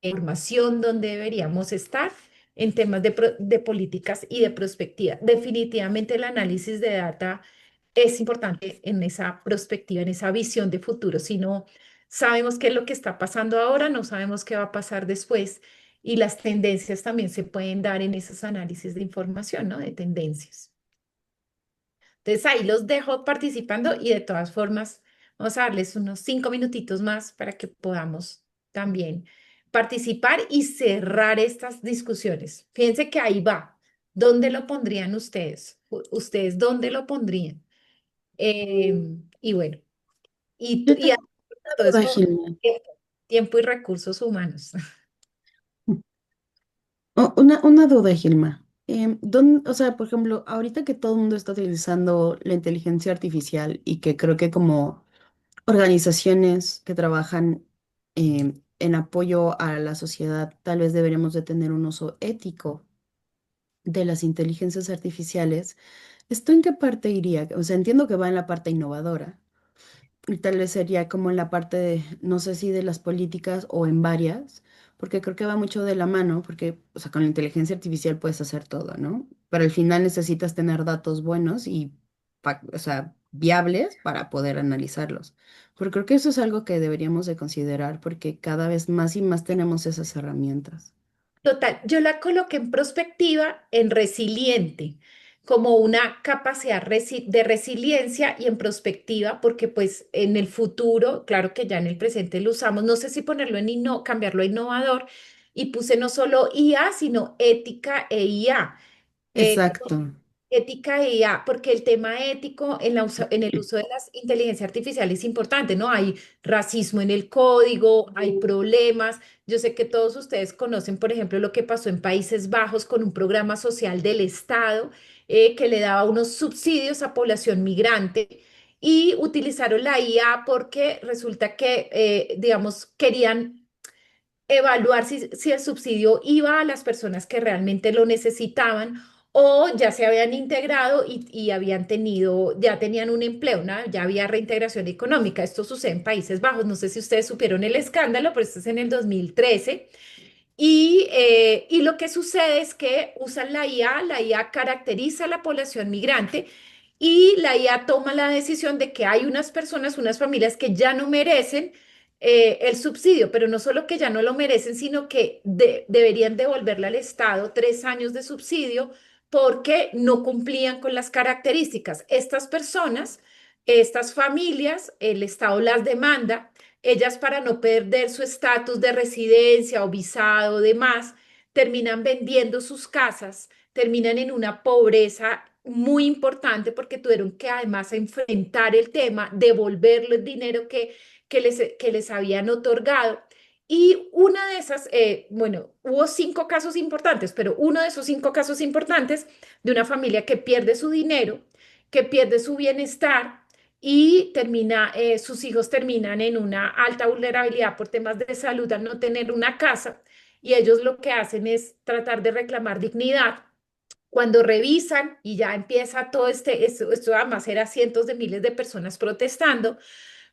información donde deberíamos estar en temas de políticas y de prospectiva. Definitivamente el análisis de data es importante en esa perspectiva, en esa visión de futuro. Si no sabemos qué es lo que está pasando ahora, no sabemos qué va a pasar después. Y las tendencias también se pueden dar en esos análisis de información, ¿no? De tendencias. Entonces ahí los dejo participando y de todas formas vamos a darles unos 5 minutitos más para que podamos también participar y cerrar estas discusiones. Fíjense que ahí va. ¿Dónde lo pondrían ustedes? ¿Ustedes dónde lo pondrían? Y bueno, Yo y tengo todo una duda, esto, Gilma. tiempo y recursos humanos. Una duda, Gilma. O sea, por ejemplo, ahorita que todo el mundo está utilizando la inteligencia artificial y que creo que como organizaciones que trabajan en apoyo a la sociedad, tal vez deberíamos de tener un uso ético de las inteligencias artificiales. ¿Esto en qué parte iría? O sea, entiendo que va en la parte innovadora. Y tal vez sería como en la parte de, no sé si de las políticas o en varias, porque creo que va mucho de la mano, porque, o sea, con la inteligencia artificial puedes hacer todo, ¿no? Pero al final necesitas tener datos buenos y, o sea, viables para poder analizarlos. Pero creo que eso es algo que deberíamos de considerar porque cada vez más y más tenemos esas herramientas. Total, yo la coloqué en perspectiva en resiliente, como una capacidad de resiliencia y en perspectiva, porque pues en el futuro, claro que ya en el presente lo usamos, no sé si ponerlo en cambiarlo a innovador, y puse no solo IA, sino ética e IA. Exacto. Ética e IA, porque el tema ético en el uso de las inteligencias artificiales es importante, ¿no? Hay racismo en el código, hay problemas. Yo sé que todos ustedes conocen, por ejemplo, lo que pasó en Países Bajos con un programa social del Estado que le daba unos subsidios a población migrante y utilizaron la IA porque resulta que, digamos, querían evaluar si el subsidio iba a las personas que realmente lo necesitaban o ya se habían integrado y habían tenido, ya tenían un empleo, ¿no? Ya había reintegración económica. Esto sucede en Países Bajos. No sé si ustedes supieron el escándalo, pero esto es en el 2013. Y lo que sucede es que usan la IA caracteriza a la población migrante y la IA toma la decisión de que hay unas personas, unas familias que ya no merecen el subsidio, pero no solo que ya no lo merecen, sino que deberían devolverle al Estado 3 años de subsidio porque no cumplían con las características. Estas personas, estas familias, el Estado las demanda. Ellas para no perder su estatus de residencia o visado o demás, terminan vendiendo sus casas, terminan en una pobreza muy importante porque tuvieron que además enfrentar el tema, devolverle el dinero que les habían otorgado. Y una de esas, bueno, hubo 5 casos importantes, pero uno de esos 5 casos importantes de una familia que pierde su dinero, que pierde su bienestar y sus hijos terminan en una alta vulnerabilidad por temas de salud al no tener una casa y ellos lo que hacen es tratar de reclamar dignidad. Cuando revisan y ya empieza todo esto además era cientos de miles de personas protestando,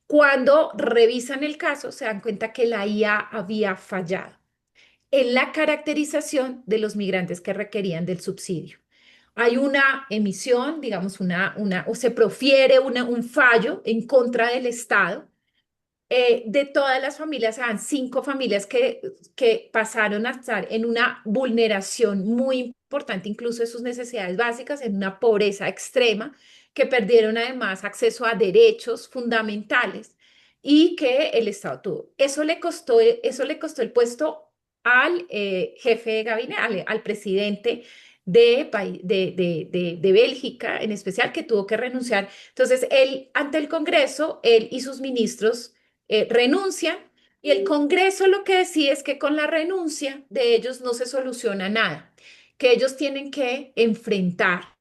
cuando revisan el caso se dan cuenta que la IA había fallado en la caracterización de los migrantes que requerían del subsidio. Hay una emisión, digamos, o se profiere un fallo en contra del Estado. De todas las familias, eran 5 familias que pasaron a estar en una vulneración muy importante, incluso de sus necesidades básicas, en una pobreza extrema, que perdieron además acceso a derechos fundamentales y que el Estado tuvo. Eso le costó el puesto al jefe de gabinete, al presidente de Bélgica, en especial, que tuvo que renunciar. Entonces, él, ante el Congreso, él y sus ministros renuncian y el Congreso lo que decide es que con la renuncia de ellos no se soluciona nada, que ellos tienen que enfrentar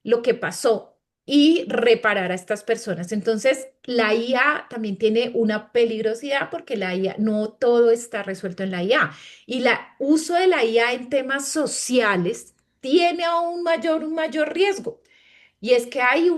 lo que pasó y reparar a estas personas. Entonces, la IA también tiene una peligrosidad porque la IA, no todo está resuelto en la IA. Y el uso de la IA en temas sociales tiene aún un mayor riesgo. Y es que hay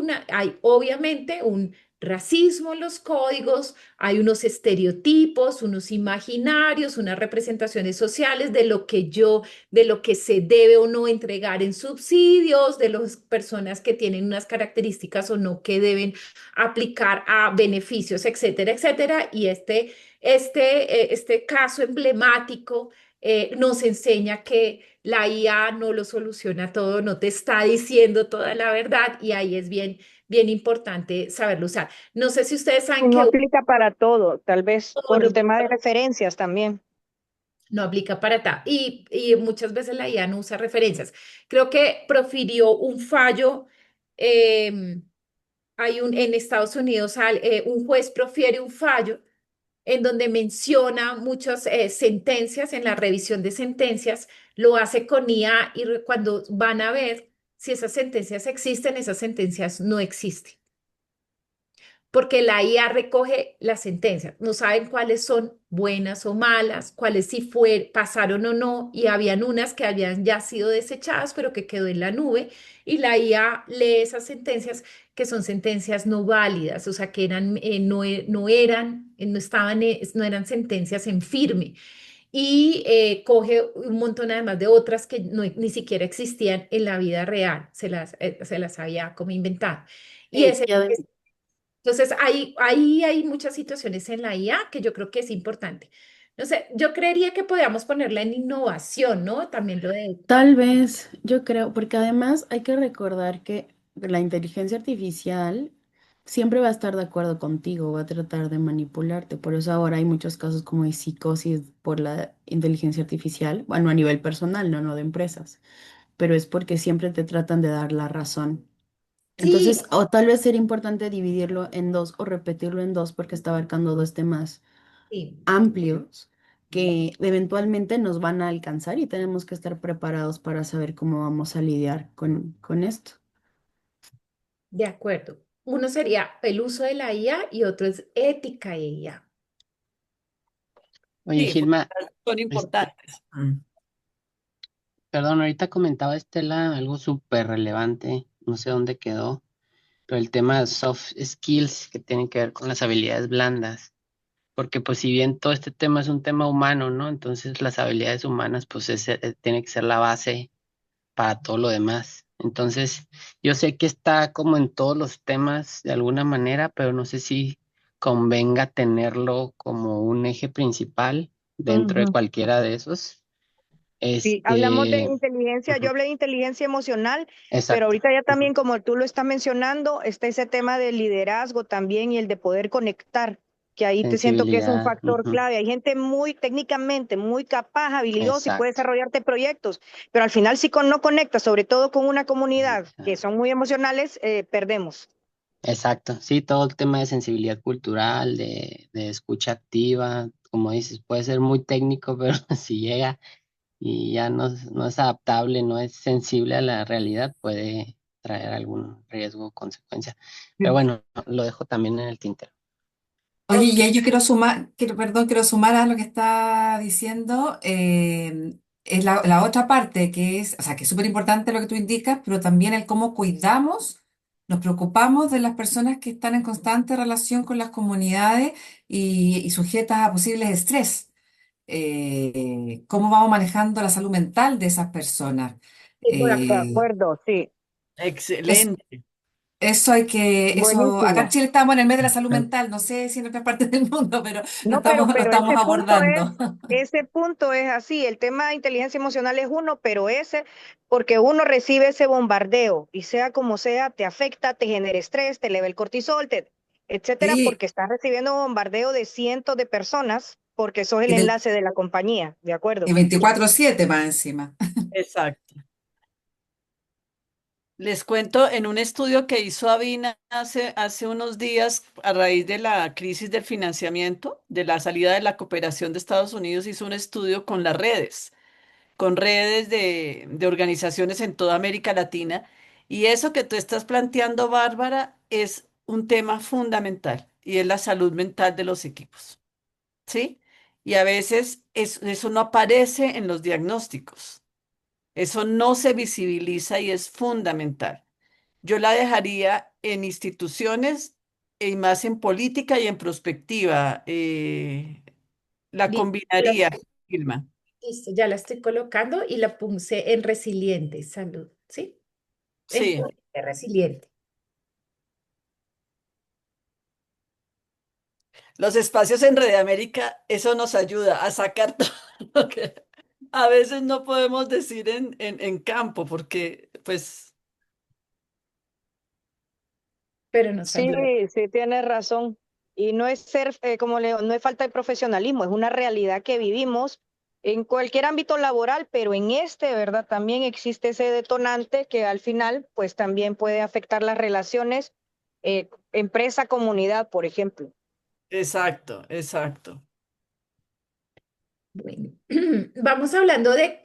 obviamente un racismo en los códigos, hay unos estereotipos, unos imaginarios, unas representaciones sociales de lo que se debe o no entregar en subsidios, de las personas que tienen unas características o no que deben aplicar a beneficios, etcétera, etcétera. Y este caso emblemático nos enseña que la IA no lo soluciona todo, no te está diciendo toda la verdad y ahí es bien importante saberlo usar. No sé si ustedes Y saben no que aplica para todo, tal vez no, por no el tema de aplica, referencias también. no aplica para ta. Y muchas veces la IA no usa referencias. Creo que profirió un fallo. En Estados Unidos, un juez profiere un fallo en donde menciona muchas sentencias, en la revisión de sentencias, lo hace con IA y cuando van a ver si esas sentencias existen, esas sentencias no existen porque la IA recoge las sentencias, no saben cuáles son buenas o malas, cuáles sí pasaron o no, y habían unas que habían ya sido desechadas, pero que quedó en la nube, y la IA lee esas sentencias que son sentencias no válidas, o sea, que no estaban, no eran sentencias en firme. Y coge un montón además de otras que ni siquiera existían en la vida real, se las había como inventado. Y Sí, ese, entonces, ahí hay muchas situaciones en la IA que yo creo que es importante. No sé, yo creería que podríamos ponerla en innovación, ¿no? También lo de... Tal vez, yo creo, porque además hay que recordar que la inteligencia artificial siempre va a estar de acuerdo contigo, va a tratar de manipularte. Por eso ahora hay muchos casos como de psicosis por la inteligencia artificial, bueno, a nivel personal, no de empresas, pero es porque siempre te tratan de dar la razón. Sí, Entonces, o tal vez sería importante dividirlo en dos o repetirlo en dos porque está abarcando dos temas sí, amplios que eventualmente nos van a alcanzar y tenemos que estar preparados para saber cómo vamos a lidiar con esto. de acuerdo. Uno sería el uso de la IA y otro es ética de IA. Oye, sí, porque Gilma, son este, importantes. perdón, ahorita comentaba Estela algo súper relevante, no sé dónde quedó, pero el tema de soft skills que tiene que ver con las habilidades blandas, porque pues si bien todo este tema es un tema humano, ¿no? Entonces las habilidades humanas pues tiene que ser la base para todo lo demás. Entonces, yo sé que está como en todos los temas de alguna manera, pero no sé si convenga tenerlo como un eje principal dentro de Ujú. cualquiera de esos. Sí, hablamos de Este, inteligencia, yo ujú, hablé de inteligencia emocional, pero exacto. ahorita ya Ujú, también, como tú lo estás mencionando, está ese tema del liderazgo también y el de poder conectar, que ahí te siento que es un sensibilidad. factor Ujú, clave. Hay gente muy técnicamente, muy capaz, habilidosa y puede exacto. desarrollarte proyectos, pero al final si no conectas, sobre todo con una comunidad que Exacto. son muy emocionales, perdemos. Exacto, sí, todo el tema de sensibilidad cultural, de escucha activa, como dices, puede ser muy técnico, pero si llega y ya no es adaptable, no es sensible a la realidad, puede traer algún riesgo o consecuencia. Pero bueno, lo dejo también en el tintero. Oye, Ok, y ahí yo quiero sumar, perdón, quiero sumar a lo que está diciendo, es la otra parte que es, o sea, que es súper importante lo que tú indicas, pero también el cómo cuidamos, nos preocupamos de las personas que están en constante relación con las comunidades y sujetas a posibles estrés. Cómo vamos manejando la salud mental de esas personas. Estoy de Eh, acuerdo, sí, es, Excelente. eso, acá en buenísimo. Chile estamos en el mes de la salud mental, no sé si en otras partes del mundo, pero No, lo pero estamos abordando. ese punto es así. El tema de inteligencia emocional es uno, pero porque uno recibe ese bombardeo y sea como sea, te afecta, te genera estrés, te eleva el cortisol, etcétera, Sí, porque estás recibiendo bombardeo de cientos de personas, porque sos el y, enlace de la compañía, ¿de y acuerdo? 24/7 más encima. Exacto. Les cuento en un estudio que hizo Avina hace unos días a raíz de la crisis del financiamiento, de la salida de la cooperación de Estados Unidos, hizo un estudio con las redes, con redes de organizaciones en toda América Latina. Y eso que tú estás planteando, Bárbara, es un tema fundamental y es la salud mental de los equipos, ¿sí? Y a veces eso no aparece en los diagnósticos, eso no se visibiliza y es fundamental. Yo la dejaría en instituciones y más en política y en prospectiva. La Listo, combinaría, Gilma. listo, ya la estoy colocando y la puse en resiliente, salud, ¿sí? Sí. Resiliente. Los espacios en Red América, eso nos ayuda a sacar todo lo que a veces no podemos decir en campo, porque pues Pero nos Sí, ayuda. sí, tienes razón. Y no es ser, no es falta de profesionalismo, es una realidad que vivimos en cualquier ámbito laboral, pero en este, ¿verdad? También existe ese detonante que al final, pues también puede afectar las relaciones empresa-comunidad, por ejemplo. exacto, exacto. Bueno, vamos hablando de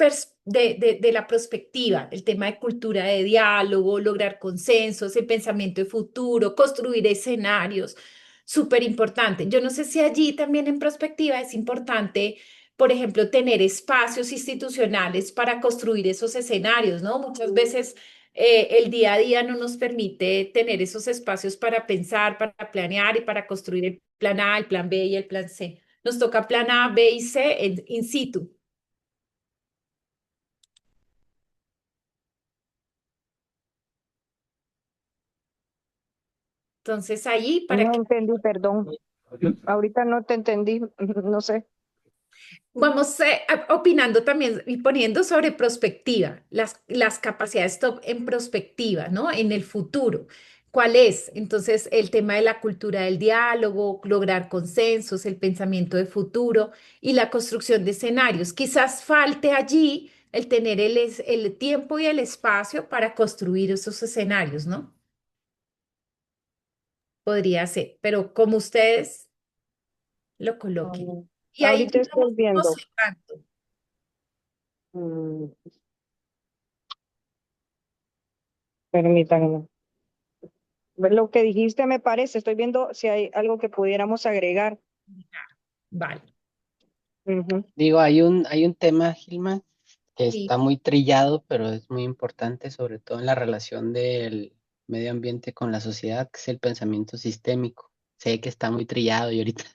la perspectiva, el tema de cultura de diálogo, lograr consensos, el pensamiento de futuro, construir escenarios, súper importante. Yo no sé si allí también en perspectiva es importante, por ejemplo, tener espacios institucionales para construir esos escenarios, ¿no? Muchas veces el día a día no nos permite tener esos espacios para pensar, para planear y para construir el plan A, el plan B y el plan C. Nos toca plan A, B y C in situ. Entonces ahí, para No que entendí, perdón. Ahorita no te entendí, no sé. vamos opinando también y poniendo sobre prospectiva, las capacidades top en prospectiva, ¿no? En el futuro. ¿Cuál es? Entonces, el tema de la cultura del diálogo, lograr consensos, el pensamiento de futuro y la construcción de escenarios. Quizás falte allí el tener el tiempo y el espacio para construir esos escenarios, ¿no? Podría ser, pero como ustedes lo coloquen. Mm, Y ahí Ahorita digamos estoy como viendo. cerrando. Mm, Permítanme. Ver lo que dijiste me parece, estoy viendo si hay algo que pudiéramos agregar. Vale. Ujú. Digo, hay un tema, Gilma, que Sí. está muy trillado, pero es muy importante, sobre todo en la relación del medio ambiente con la sociedad, que es el pensamiento sistémico. Sé que está muy trillado y ahorita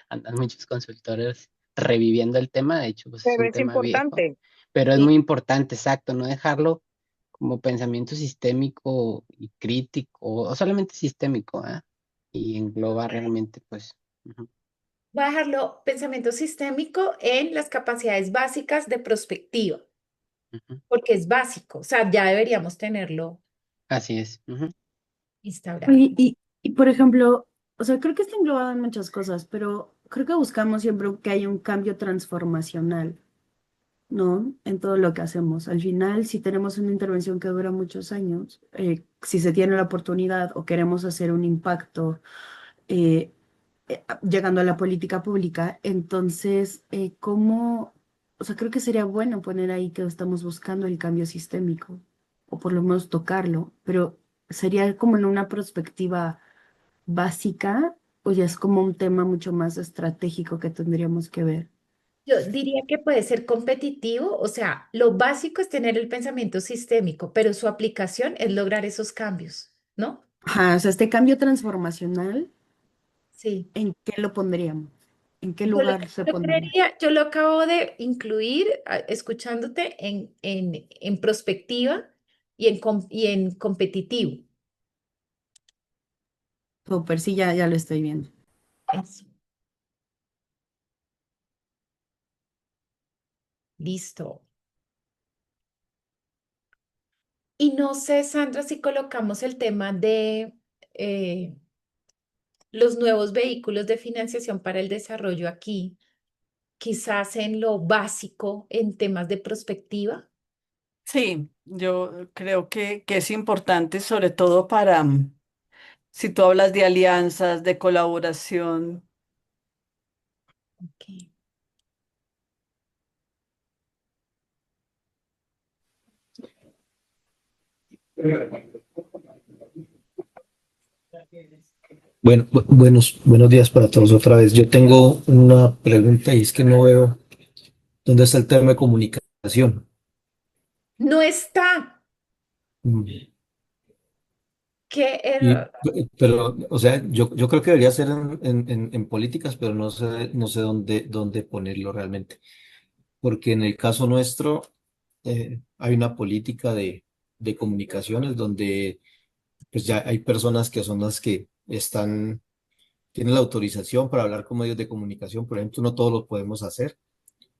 andan muchos consultores reviviendo el tema, de hecho, pues es Pero un es tema viejo, importante. pero es Sí. muy importante, exacto, no dejarlo como pensamiento sistémico y crítico, o solamente sistémico, ¿ah? Y engloba realmente, pues, ujú, Voy a dejarlo pensamiento sistémico en las capacidades básicas de prospectiva, ujú. porque es básico, o sea, ya deberíamos tenerlo Así es. Ujú. instaurado. Oye, y por ejemplo, o sea, creo que está englobado en muchas cosas, pero creo que buscamos siempre que haya un cambio transformacional, ¿no? En todo lo que hacemos. Al final, si tenemos una intervención que dura muchos años, si se tiene la oportunidad o queremos hacer un impacto eh, llegando a la política pública, entonces, ¿cómo? O sea, creo que sería bueno poner ahí que estamos buscando el cambio sistémico, o por lo menos tocarlo, pero sería como en una perspectiva básica, o ya es como un tema mucho más estratégico que tendríamos que ver. Yo diría que puede ser competitivo, o sea, lo básico es tener el pensamiento sistémico, pero su aplicación es lograr esos cambios, ¿no? Ajá, o sea, este cambio transformacional, Sí. ¿en qué lo pondríamos? ¿En qué Yo lo, lugar se yo pondría? creería, yo lo acabo de incluir, escuchándote, en prospectiva y en competitivo. Súper, sí, ya lo estoy viendo. Eso. Listo. Y no sé, Sandra, si colocamos el tema de eh, los nuevos vehículos de financiación para el desarrollo aquí, quizás en lo básico en temas de prospectiva. Sí, yo creo que es importante, sobre todo para, si tú hablas de alianzas, de colaboración. Ok. Bueno, buenos días para todos otra vez. Yo tengo una pregunta y es que no veo dónde está el tema de comunicación. No está. Mm. Qué Y, error. pero, o sea, yo creo que debería ser en políticas, pero no sé dónde ponerlo realmente. Porque en el caso nuestro hay una política de comunicaciones donde pues ya hay personas que son las que tienen la autorización para hablar con medios de comunicación. Por ejemplo, no todos lo podemos hacer,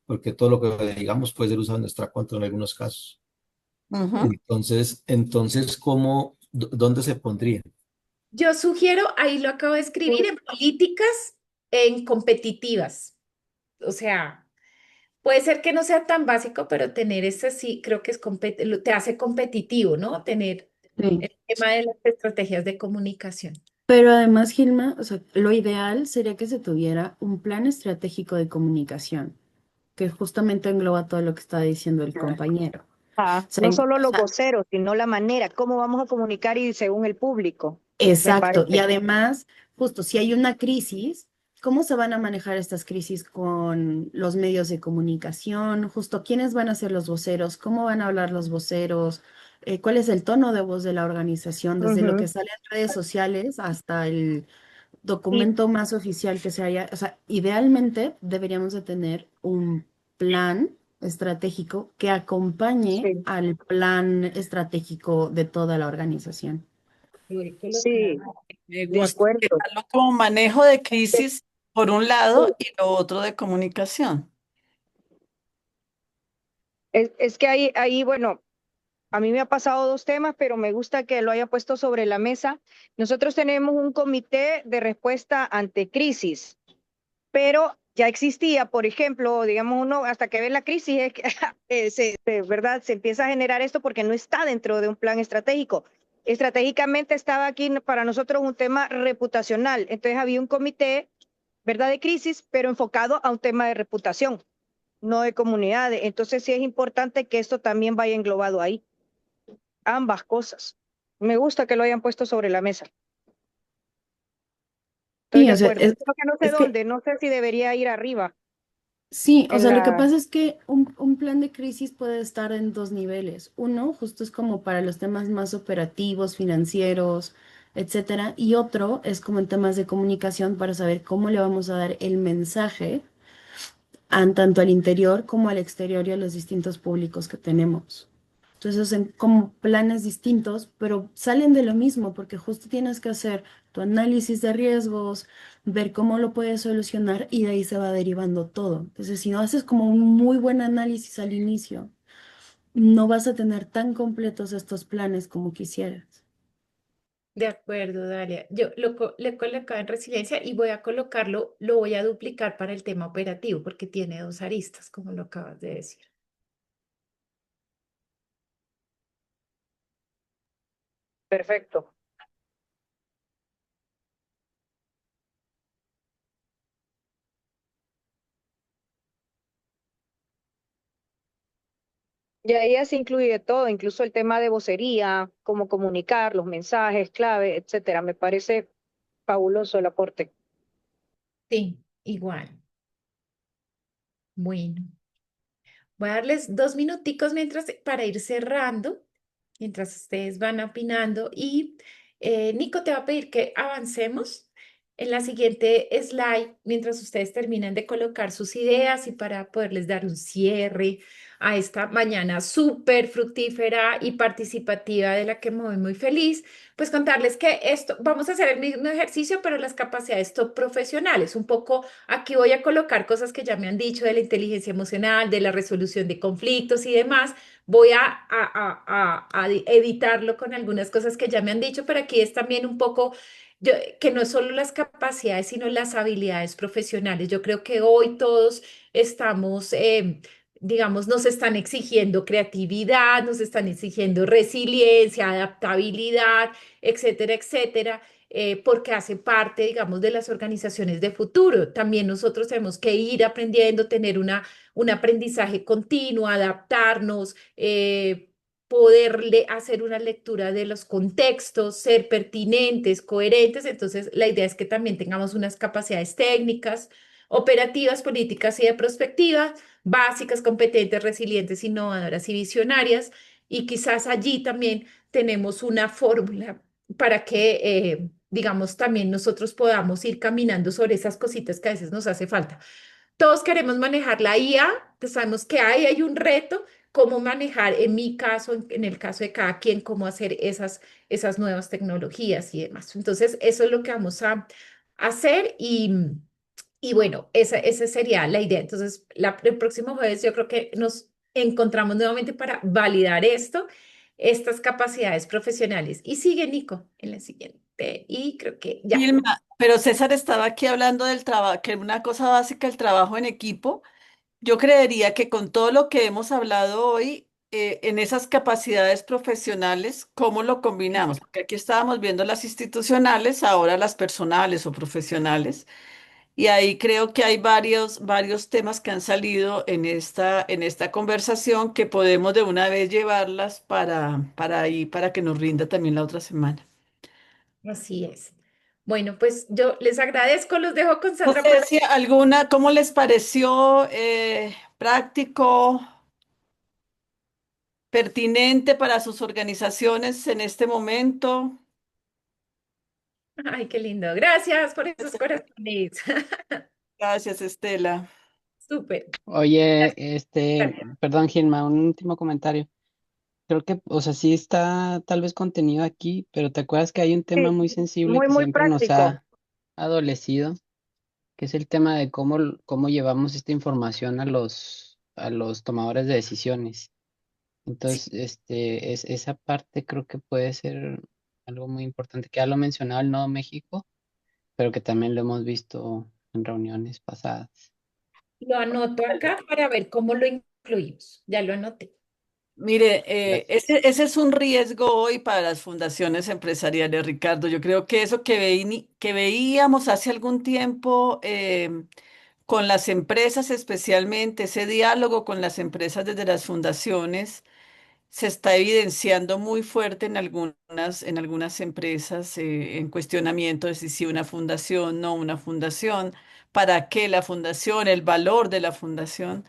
porque todo lo que digamos puede ser usado en nuestra contra en algunos casos. Ujú. Entonces, dónde se pondría? Yo sugiero, ahí lo acabo de escribir, en políticas, en competitivas. O sea, puede ser que no sea tan básico, pero tener ese sí, creo que te hace competitivo, ¿no? Tener Sí. el tema de las estrategias de comunicación. Pero además, Gilma, o sea, lo ideal sería que se tuviera un plan estratégico de comunicación, que justamente engloba todo lo que está diciendo el compañero. O sea, No solo o los sea, voceros, sino la manera, cómo vamos a comunicar y según el público, me exacto. Y parece. además, justo si hay una crisis, ¿cómo se van a manejar estas crisis con los medios de comunicación? Justo, ¿quiénes van a ser los voceros? ¿Cómo van a hablar los voceros? ¿Cuál es el tono de voz de la organización? Desde lo que Ujú. sale en redes sociales hasta el Y documento más oficial que se haya. O sea, idealmente deberíamos de tener un plan estratégico que acompañe sí, al plan estratégico de toda la organización. Voy a colocar. sí, Me de gusta acuerdo. dejarlo como manejo de crisis por un lado y lo otro de comunicación. Es que ahí, bueno, a mí me ha pasado dos temas, pero me gusta que lo haya puesto sobre la mesa. Nosotros tenemos un comité de respuesta ante crisis, pero ya existía, por ejemplo, digamos uno, hasta que ve la crisis, es que, ¿verdad? Se empieza a generar esto porque no está dentro de un plan estratégico. Estratégicamente estaba aquí para nosotros un tema reputacional, entonces había un comité, ¿verdad? De crisis, pero enfocado a un tema de reputación, no de comunidades. Entonces sí es importante que esto también vaya englobado ahí, ambas cosas. Me gusta que lo hayan puesto sobre la mesa. Estoy Sí, de o sea, acuerdo. Creo que no sé es que dónde, no sé si debería ir arriba sí, o en sea, lo que la... pasa es que un plan de crisis puede estar en dos niveles. Uno, justo es como para los temas más operativos, financieros, etcétera, y otro es como en temas de comunicación para saber cómo le vamos a dar el mensaje tanto al interior como al exterior y a los distintos públicos que tenemos. Entonces, son como planes distintos, pero salen de lo mismo, porque justo tienes que hacer tu análisis de riesgos, ver cómo lo puedes solucionar y de ahí se va derivando todo. Entonces, si no haces como un muy buen análisis al inicio, no vas a tener tan completos estos planes como quisieras. De acuerdo, Dalia. Yo le he colocado en resiliencia y voy a colocarlo, lo voy a duplicar para el tema operativo porque tiene dos aristas, como lo acabas de decir. Perfecto. Y ahí ya se incluye todo, incluso el tema de vocería, cómo comunicar, los mensajes clave, etcétera. Me parece fabuloso el aporte. Sí, igual. Bueno, voy a darles 2 minuticos mientras para ir cerrando, mientras ustedes van opinando. Y Nico, te va a pedir que avancemos en la siguiente slide mientras ustedes terminan de colocar sus ideas y para poderles dar un cierre a esta mañana súper fructífera y participativa de la que me voy muy feliz. Pues contarles que esto, vamos a hacer el mismo ejercicio, pero las capacidades top profesionales. Un poco aquí voy a colocar cosas que ya me han dicho de la inteligencia emocional, de la resolución de conflictos y demás. Voy a editarlo con algunas cosas que ya me han dicho, pero aquí es también un poco que no es solo las capacidades, sino las habilidades profesionales. Yo creo que hoy todos estamos digamos, nos están exigiendo creatividad, nos están exigiendo resiliencia, adaptabilidad, etcétera, etcétera, porque hace parte, digamos, de las organizaciones de futuro. También nosotros tenemos que ir aprendiendo, tener un aprendizaje continuo, adaptarnos, poderle hacer una lectura de los contextos, ser pertinentes, coherentes. Entonces, la idea es que también tengamos unas capacidades técnicas, operativas, políticas y de prospectiva, básicas, competentes, resilientes, innovadoras y visionarias. Y quizás allí también tenemos una fórmula para que, digamos, también nosotros podamos ir caminando sobre esas cositas que a veces nos hace falta. Todos queremos manejar la IA, pues sabemos que hay un reto, cómo manejar, en mi caso, en el caso de cada quien, cómo hacer esas nuevas tecnologías y demás. Entonces, eso es lo que vamos a hacer y bueno, esa sería la idea. Entonces, el próximo jueves yo creo que nos encontramos nuevamente para validar estas capacidades profesionales. Y sigue Nico en la siguiente. Y creo que ya. Vilma, pero César estaba aquí hablando del trabajo, que una cosa básica, el trabajo en equipo. Yo creería que con todo lo que hemos hablado hoy, en esas capacidades profesionales, ¿cómo lo combinamos? Porque aquí estábamos viendo las institucionales, ahora las personales o profesionales, y ahí creo que hay varios temas que han salido en esta conversación que podemos de una vez llevarlas para ahí, para que nos rinda también la otra semana. Así es. Bueno, pues yo les agradezco, los dejo con No Sandra por sé si alguna, ¿cómo les pareció práctico, pertinente para sus organizaciones en este momento? Ay, qué lindo. Gracias por esos corazones. Gracias, Estela. Súper. Oye, Gracias. perdón, Gilma, un último comentario. Creo que, o sea, sí está tal vez contenido aquí, pero ¿te acuerdas que hay un tema Sí, muy sensible muy, que muy siempre nos práctico. ha adolecido, que es el tema de cómo llevamos esta información a los tomadores de decisiones? Sí, Entonces, esa parte creo que puede ser algo muy importante, que ya lo mencionaba el Nodo México, pero que también lo hemos visto en reuniones pasadas. lo anoto acá para ver cómo lo incluimos. Ya lo anoté. Mire, Gracias. ese es un riesgo hoy para las fundaciones empresariales, Ricardo. Yo creo que eso que veíamos hace algún tiempo con las empresas, especialmente ese diálogo con las empresas desde las fundaciones, se está evidenciando muy fuerte en algunas empresas en cuestionamiento de si una fundación, no una fundación, para qué la fundación, el valor de la fundación.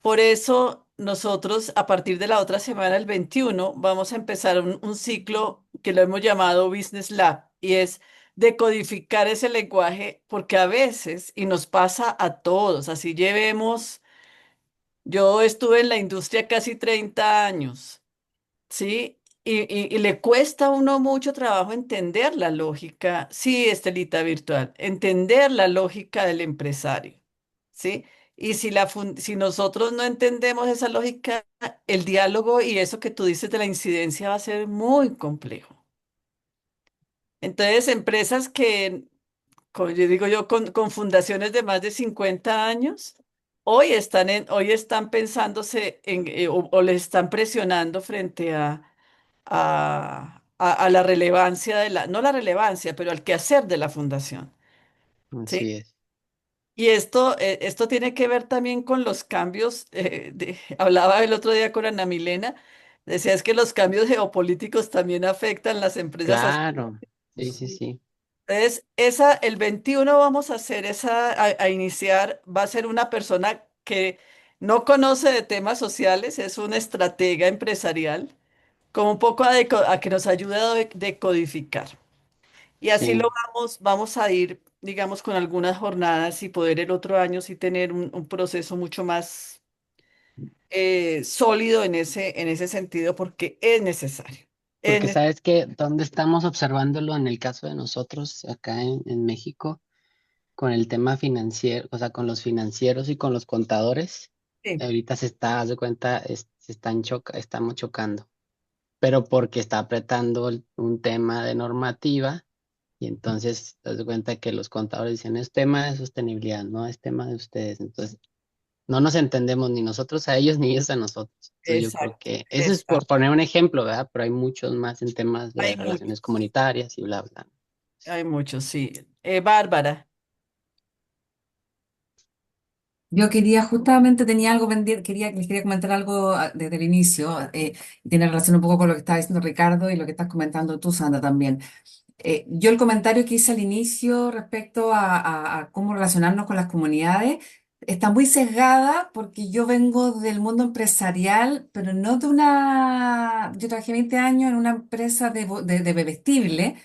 Por eso nosotros a partir de la otra semana, el 21, vamos a empezar un ciclo que lo hemos llamado Business Lab y es decodificar ese lenguaje porque a veces, y nos pasa a todos, así llevemos, yo estuve en la industria casi 30 años, ¿sí? Y le cuesta a uno mucho trabajo entender la lógica, sí, Estelita virtual, entender la lógica del empresario, ¿sí? Y si nosotros no entendemos esa lógica, el diálogo y eso que tú dices de la incidencia va a ser muy complejo. Entonces, empresas que, como yo digo yo, con fundaciones de más de 50 años, hoy están pensándose o les están presionando frente a la relevancia no la relevancia, pero al quehacer de la fundación, ¿sí? Así es. Y esto tiene que ver también con los cambios, hablaba el otro día con Ana Milena, decía es que los cambios geopolíticos también afectan las empresas. Claro, sí, sí, sí. Entonces, el 21 vamos a hacer a iniciar, va a ser una persona que no conoce de temas sociales, es una estratega empresarial, como un poco a que nos ayude a decodificar. Y así lo Sí, vamos a ir, digamos, con algunas jornadas y poder el otro año sí tener un proceso mucho más sólido en ese sentido, porque es necesario. Es porque necesario. sabes que donde estamos observándolo en el caso de nosotros acá en México, con el tema financiero, o sea, con los financieros y con los contadores, ahorita haz de cuenta, estamos chocando, pero porque está apretando un tema de normativa y entonces te das cuenta que los contadores dicen, es tema de sostenibilidad, no es tema de ustedes. Entonces, no nos entendemos ni nosotros a ellos ni ellos a nosotros. Entonces yo creo Exacto, que eso es por exacto. poner un ejemplo, ¿verdad? Pero hay muchos más en temas de Hay relaciones muchos, comunitarias y bla, bla. hay muchos, sí. Bárbara, Yo quería, justamente tenía algo pendiente, les quería comentar algo desde el inicio, tiene relación un poco con lo que estaba diciendo Ricardo y lo que estás comentando tú, Sandra, también. Yo el comentario que hice al inicio respecto a cómo relacionarnos con las comunidades está muy sesgada porque yo vengo del mundo empresarial, pero no de una... Yo trabajé 20 años en una empresa de bebestible,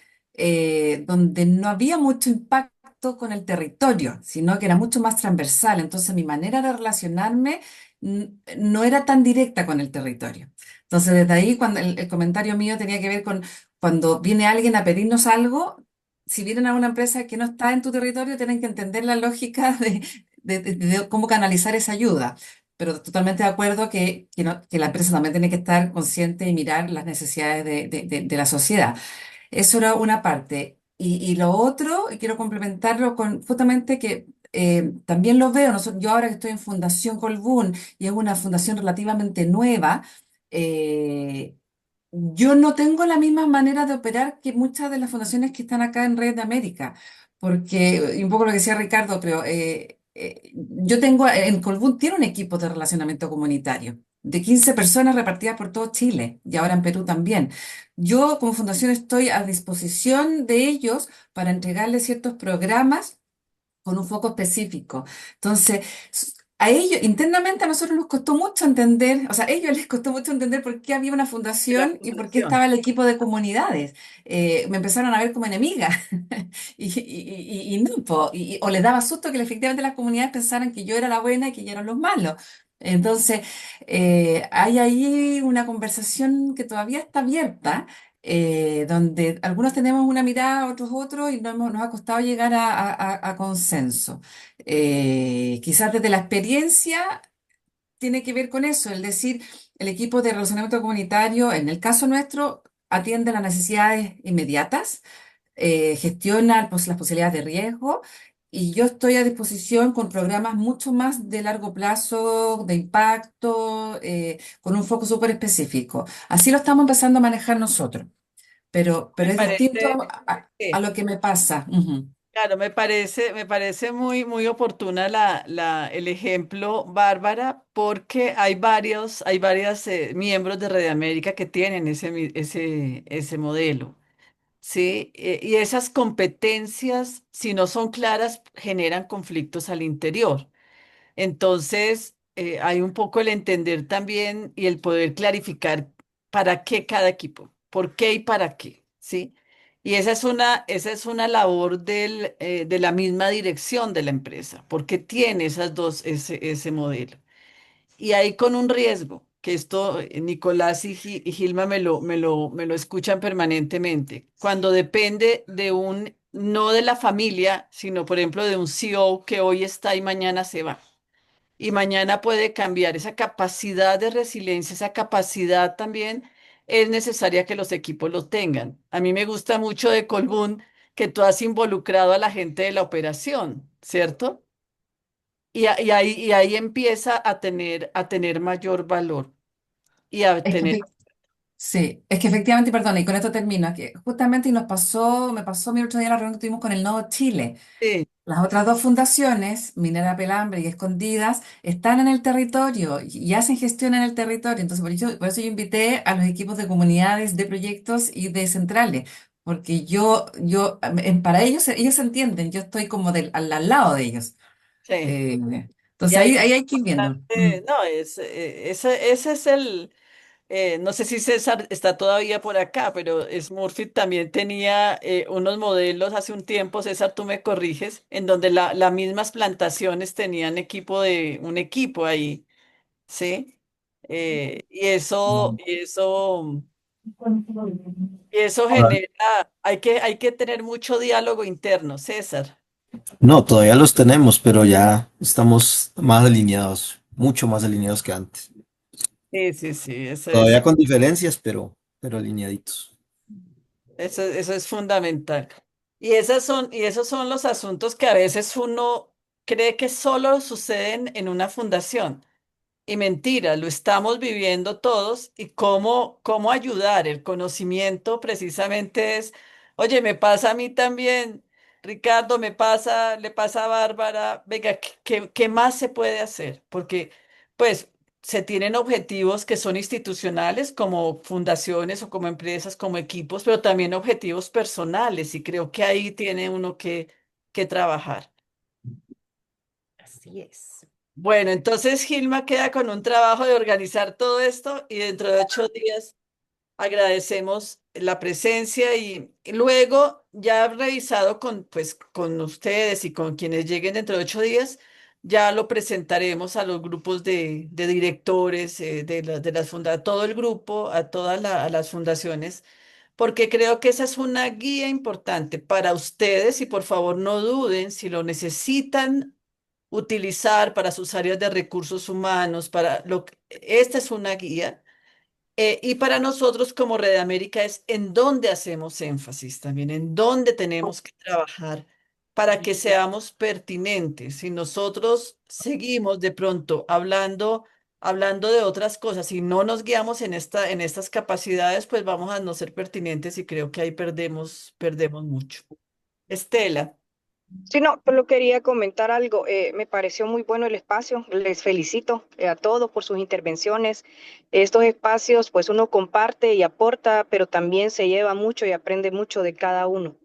donde no había mucho impacto con el territorio, sino que era mucho más transversal. Entonces mi manera de relacionarme no era tan directa con el territorio. Entonces desde ahí, cuando el comentario mío tenía que ver con cuando viene alguien a pedirnos algo, si vienen a una empresa que no está en tu territorio, tienen que entender la lógica de cómo canalizar esa ayuda. Pero totalmente de acuerdo que la empresa también tiene que estar consciente y mirar las necesidades de la sociedad. Eso era una parte. Y lo otro, y quiero complementarlo con justamente que también lo veo, yo ahora que estoy en Fundación Colbún y es una fundación relativamente nueva, eh, yo no tengo la misma manera de operar que muchas de las fundaciones que están acá en Red de América, porque, y un poco lo que decía Ricardo, creo, yo tengo, en Colbún tiene un equipo de relacionamiento comunitario de 15 personas repartidas por todo Chile y ahora en Perú también. Yo como fundación estoy a disposición de ellos para entregarles ciertos programas con un foco específico. Entonces, a ellos, internamente a nosotros nos costó mucho entender, o sea, a ellos les costó mucho entender por qué había una de la fundación y por qué fundación. estaba el equipo de comunidades. Me empezaron a ver como enemiga y no, o les daba susto que efectivamente las comunidades pensaran que yo era la buena y que ellos eran los malos. Entonces, hay ahí una conversación que todavía está abierta, donde algunos tenemos una mirada, otros otros, y nos ha costado llegar a consenso. Quizás desde la experiencia tiene que ver con eso, el decir, el equipo de relacionamiento comunitario, en el caso nuestro, atiende las necesidades inmediatas, gestiona pues, las posibilidades de riesgo. Y yo estoy a disposición con programas mucho más de largo plazo, de impacto, con un foco súper específico. Así lo estamos empezando a manejar nosotros, Me pero es distinto parece a que, lo que me pasa. Ujú. claro, me parece muy, muy oportuna el ejemplo, Bárbara, porque hay varias miembros de Red América que tienen ese modelo. Sí, y esas competencias, si no son claras, generan conflictos al interior. Entonces, hay un poco el entender también y el poder clarificar para qué cada equipo, por qué y para qué, ¿sí? Y esa es una labor de la misma dirección de la empresa, porque tiene ese modelo. Y ahí con un riesgo, que esto Nicolás y Gilma me lo escuchan permanentemente. Cuando depende no de la familia, sino por ejemplo de un CEO que hoy está y mañana se va. Y mañana puede cambiar. Esa capacidad de resiliencia, esa capacidad también es necesaria que los equipos lo tengan. A mí me gusta mucho de Colbún que tú has involucrado a la gente de la operación, ¿cierto? Y ahí empieza a tener mayor valor y a Es que, tener... sí, es que efectivamente, perdona, y con esto termino, que justamente y me pasó mi otro día la reunión que tuvimos con el Nodo Chile. Sí, Las otras dos fundaciones, Minera Pelambre y Escondidas, están en el territorio y hacen gestión en el territorio. Entonces, por eso yo invité a los equipos de comunidades, de proyectos y de centrales, porque para ellos se entienden, yo estoy como al lado de ellos. sí. Eh, Y entonces, ahí ahí hay que ir viendo. no, ese es no sé si César está todavía por acá, pero Smurfit también tenía unos modelos hace un tiempo, César, tú me corriges, en donde las mismas plantaciones tenían un equipo ahí, ¿sí? No. Y eso genera, hay que tener mucho diálogo interno, César. No, todavía los tenemos, pero ya estamos más alineados, mucho más alineados que antes. Sí, sí, sí, Todavía con diferencias, pero alineaditos. eso es fundamental. Y esos son los asuntos que a veces uno cree que solo suceden en una fundación. Y mentira, lo estamos viviendo todos y cómo ayudar. El conocimiento precisamente es, oye, me pasa a mí también, Ricardo, le pasa a Bárbara, venga, ¿qué más se puede hacer? Porque pues se tienen objetivos que son institucionales como fundaciones o como empresas, como equipos, pero también objetivos personales y creo que ahí tiene uno que trabajar. Así es. Bueno, entonces Gilma queda con un trabajo de organizar todo esto y dentro de 8 días agradecemos la presencia y luego ya revisado pues, con ustedes y con quienes lleguen dentro de 8 días, ya lo presentaremos a los grupos de directores, de las todo el grupo, a las fundaciones, porque creo que esa es una guía importante para ustedes y por favor no duden si lo necesitan utilizar para sus áreas de recursos humanos, esta es una guía. Y para nosotros como Red América es en dónde hacemos énfasis también, en dónde tenemos que trabajar para que seamos pertinentes. Si nosotros seguimos de pronto hablando de otras cosas y no nos guiamos en estas capacidades, pues vamos a no ser pertinentes y creo que ahí perdemos mucho. Estela. Sí, no, solo quería comentar algo. Me pareció muy bueno el espacio. Les felicito a todos por sus intervenciones. Estos espacios, pues uno comparte y aporta, pero también se lleva mucho y aprende mucho de cada uno.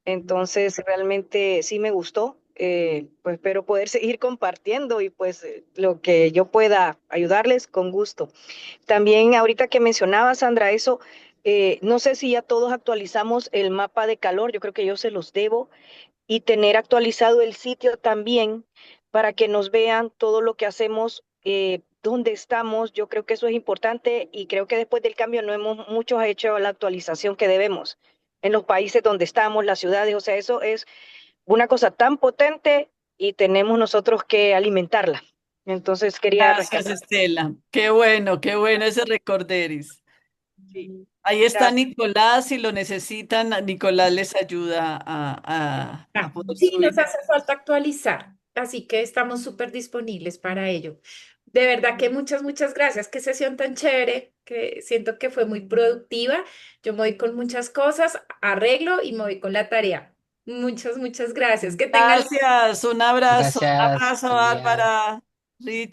Entonces, realmente sí me gustó. Pues espero poder seguir compartiendo y pues lo que yo pueda ayudarles con gusto. También ahorita que mencionaba, Sandra, eso, no sé si ya todos actualizamos el mapa de calor. Yo creo que yo se los debo y tener actualizado el sitio también para que nos vean todo lo que hacemos, dónde estamos. Yo creo que eso es importante y creo que después del cambio no hemos muchos hecho la actualización que debemos en los países donde estamos, las ciudades. O sea, eso es una cosa tan potente y tenemos nosotros que alimentarla. Entonces quería Gracias, rescatar. Estela. Qué bueno ese recorderis. Sí, Ahí está gracias. Nicolás, si lo necesitan, Nicolás les ayuda a poder Sí, nos subir. hace falta actualizar, así que estamos súper disponibles para ello. De verdad que muchas gracias. Qué sesión tan chévere, que siento que fue muy productiva. Yo me voy con muchas cosas, arreglo y me voy con la tarea. Muchas gracias. Que tengan Gracias, un Gracias, abrazo, buen día. Bárbara, Rich.